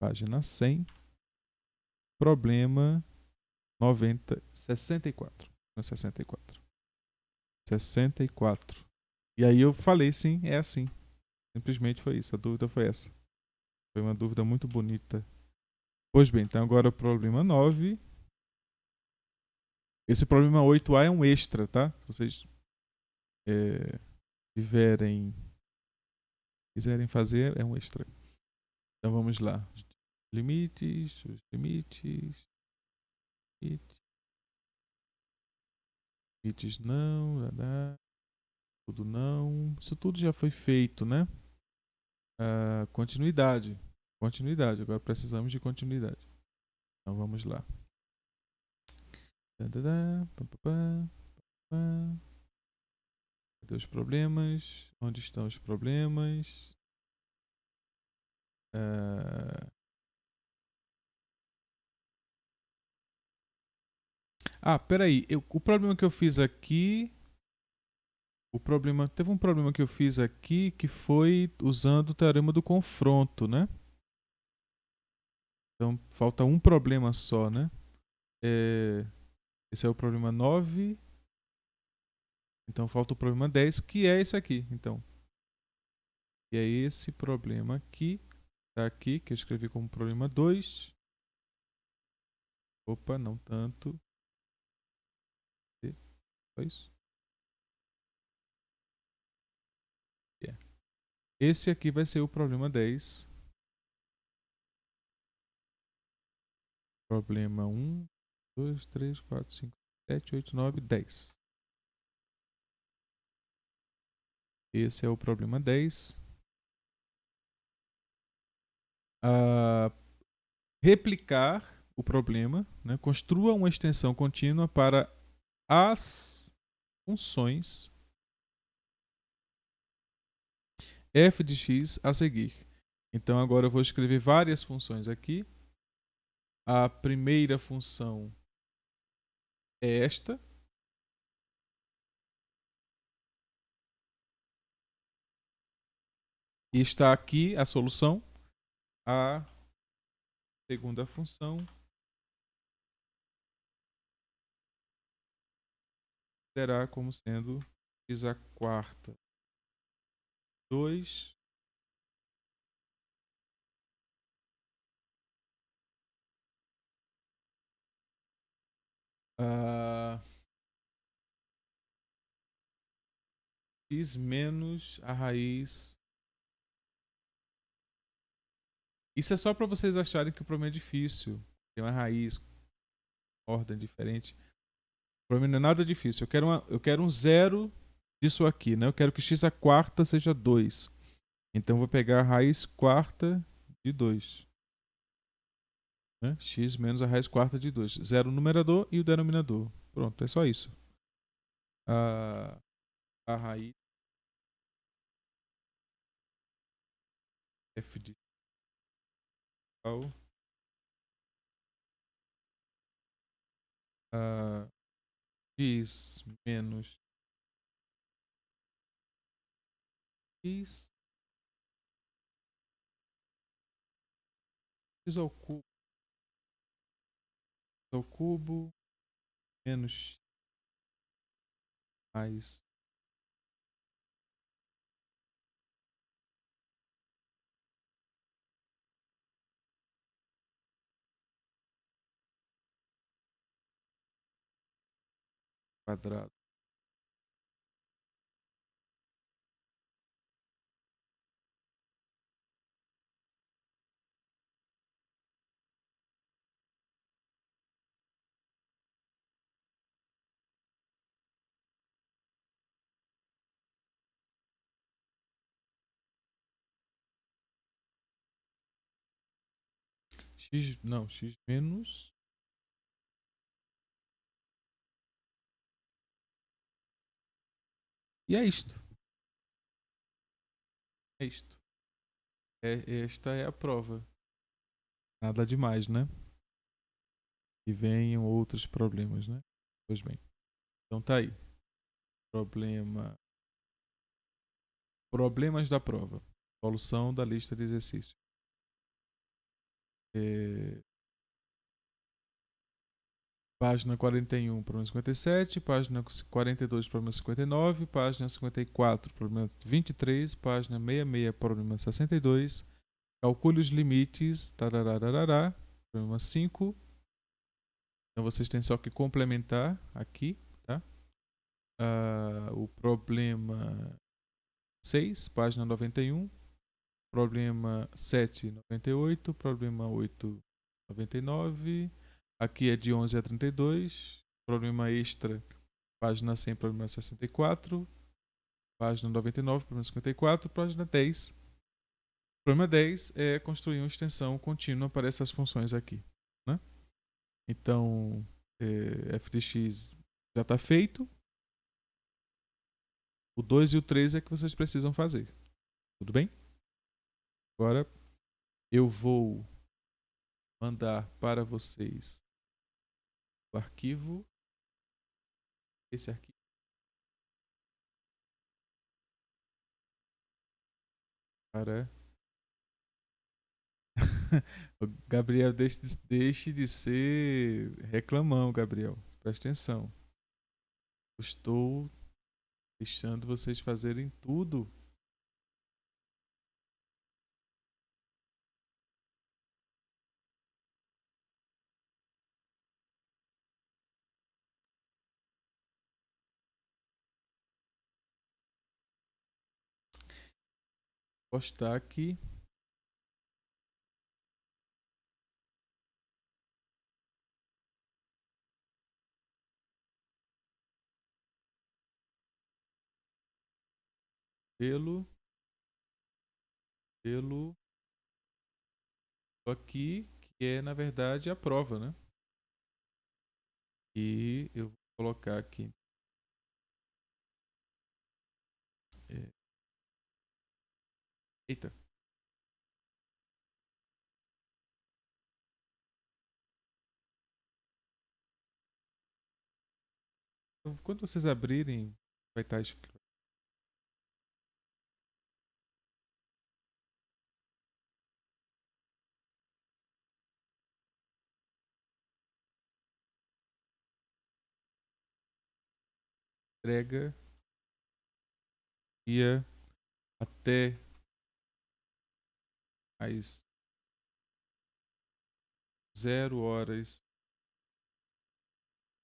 Página 100. Problema 64. 64. 64. E aí eu falei, sim, é assim. Simplesmente foi isso. A dúvida foi essa. Foi uma dúvida muito bonita. Pois bem, então agora o problema 9. Esse problema 8A é um extra, tá? Se vocês quiserem fazer, é um extra. Então vamos lá. Os limites. Limites não. Tudo não. Isso tudo já foi feito, né? Continuidade. Continuidade. Agora precisamos de continuidade. Então vamos lá. Cadê os problemas? Onde estão os problemas? Peraí. O problema que eu fiz aqui. Teve um problema que eu fiz aqui que foi usando o teorema do confronto, né? Então falta um problema só, né? Esse é o problema 9. Então falta o problema 10, que é esse aqui. Então, e é esse problema aqui, tá aqui, que eu escrevi como problema 2. Opa, não tanto. Só isso. Esse aqui vai ser o problema 10. Problema 1, 2, 3, 4, 5, 7, 8, 9, 10. Esse é o problema 10. Replicar o problema, né? Construa uma extensão contínua para as funções f de x a seguir. Então agora eu vou escrever várias funções aqui. A primeira função é esta. E está aqui a solução. A segunda função terá como sendo x a quarta 2 x menos a raiz. Isso é só para vocês acharem que o problema é difícil. Tem uma raiz, ordem diferente. O problema não é nada difícil. Eu quero um zero disso aqui, né? Eu quero que x à quarta seja 2. Então eu vou pegar a raiz quarta de 2. Né? X menos a raiz quarta de 2. Zero no numerador e o denominador. Pronto, é só isso. A raiz f de tal x menos x ao cubo menos mais quadrado. X menos. E é isto. É isto. Esta é a prova. Nada demais, né? E venham outros problemas, né? Pois bem. Então tá aí. Problemas da prova. Solução da lista de exercícios. Página 41, problema 57. Página 42, problema 59. Página 54, problema 23. Página 66, problema 62. Calcule os limites. Tararararará. Problema 5. Então vocês têm só que complementar aqui, tá? O problema 6, página 91. Problema 7, 98. Problema 8, 99. Aqui é de 11 a 32. Problema extra, página 100, problema 64. Página 99, problema 54. Página 10. Problema 10 é construir uma extensão contínua para essas funções aqui, né? Então, f de x já está feito. O 2 e o 3 é que vocês precisam fazer. Tudo bem? Agora eu vou mandar para vocês o arquivo. Esse arquivo. Para. O Gabriel, deixe de ser reclamão, Gabriel. Presta atenção. Eu estou deixando vocês fazerem tudo. Postar aqui. Pelo aqui, que é na verdade a prova, né? E eu vou colocar aqui. Eita. Então, quando vocês abrirem, vai estar escrito. Entrega ia até às 0 horas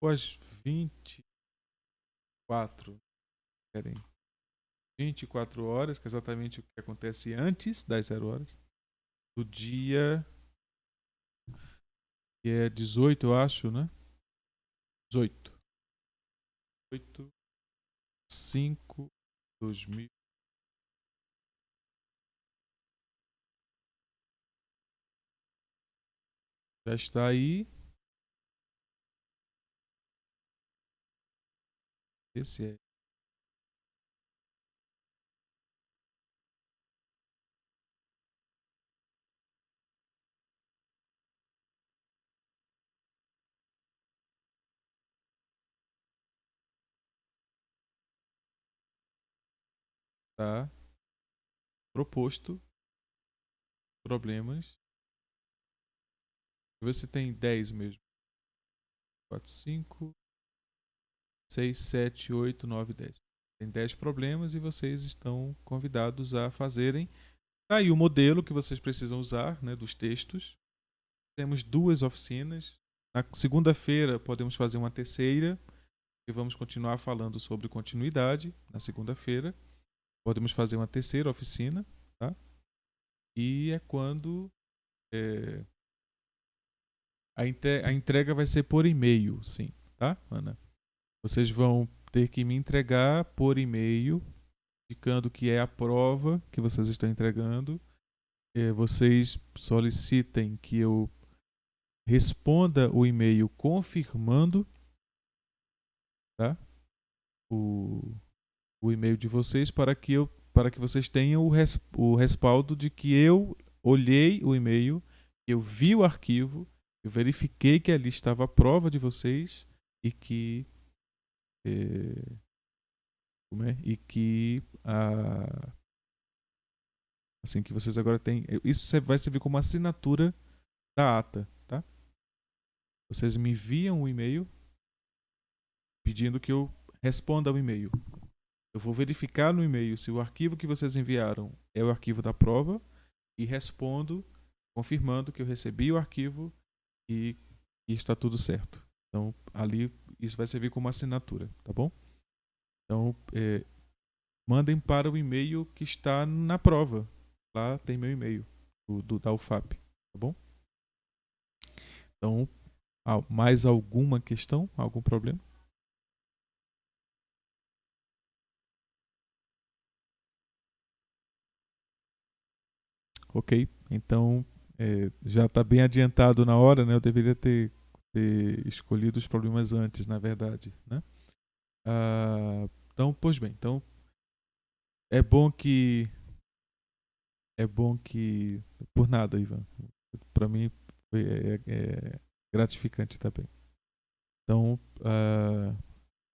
ou às 24, querem 24 horas, que é exatamente o que acontece antes das 0 horas, do dia que é 18, eu acho, né? 18. 8, 5, 2000. Já está aí. Esse é. Tá proposto problemas. Você tem 10 mesmo. 4, 5, 6, 7, 8, 9, 10. Tem 10 problemas e vocês estão convidados a fazerem. Tá aí o modelo que vocês precisam usar, né, dos textos. Temos 2 oficinas. Na segunda-feira podemos fazer uma terceira e vamos continuar falando sobre continuidade na segunda-feira. Podemos fazer uma terceira oficina, tá? E é quando a entrega vai ser por e-mail, sim, tá, Ana? Vocês vão ter que me entregar por e-mail, indicando que é a prova que vocês estão entregando. Vocês solicitem que eu responda o e-mail confirmando, tá? O e-mail de vocês para que vocês tenham o respaldo de que eu olhei o e-mail, eu vi o arquivo, eu verifiquei que ali estava a prova de vocês e que e que assim que vocês agora têm, isso vai servir como assinatura da ata, tá? Vocês me enviam um e-mail pedindo que eu responda ao e-mail. Eu vou verificar no e-mail se o arquivo que vocês enviaram é o arquivo da prova e respondo confirmando que eu recebi o arquivo e está tudo certo. Então, ali, isso vai servir como assinatura, tá bom? Então, mandem para o e-mail que está na prova. Lá tem meu e-mail, da UFAP, tá bom? Então, mais alguma questão? Algum problema? Ok, então já está bem adiantado na hora, né? Eu deveria ter escolhido os problemas antes, na verdade, né? Então, pois bem, então é bom que por nada, Ivan. Para mim foi gratificante também. Então,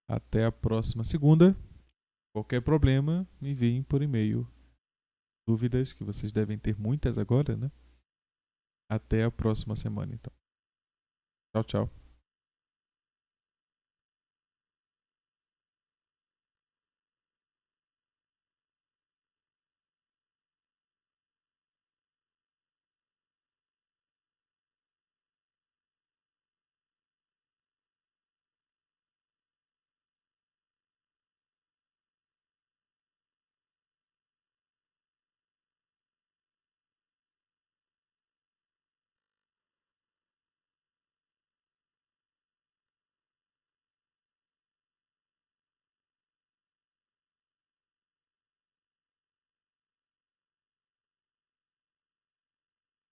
até a próxima segunda. Qualquer problema, me enviem por e-mail. Dúvidas, que vocês devem ter muitas agora, né? Até a próxima semana, então. Tchau, tchau.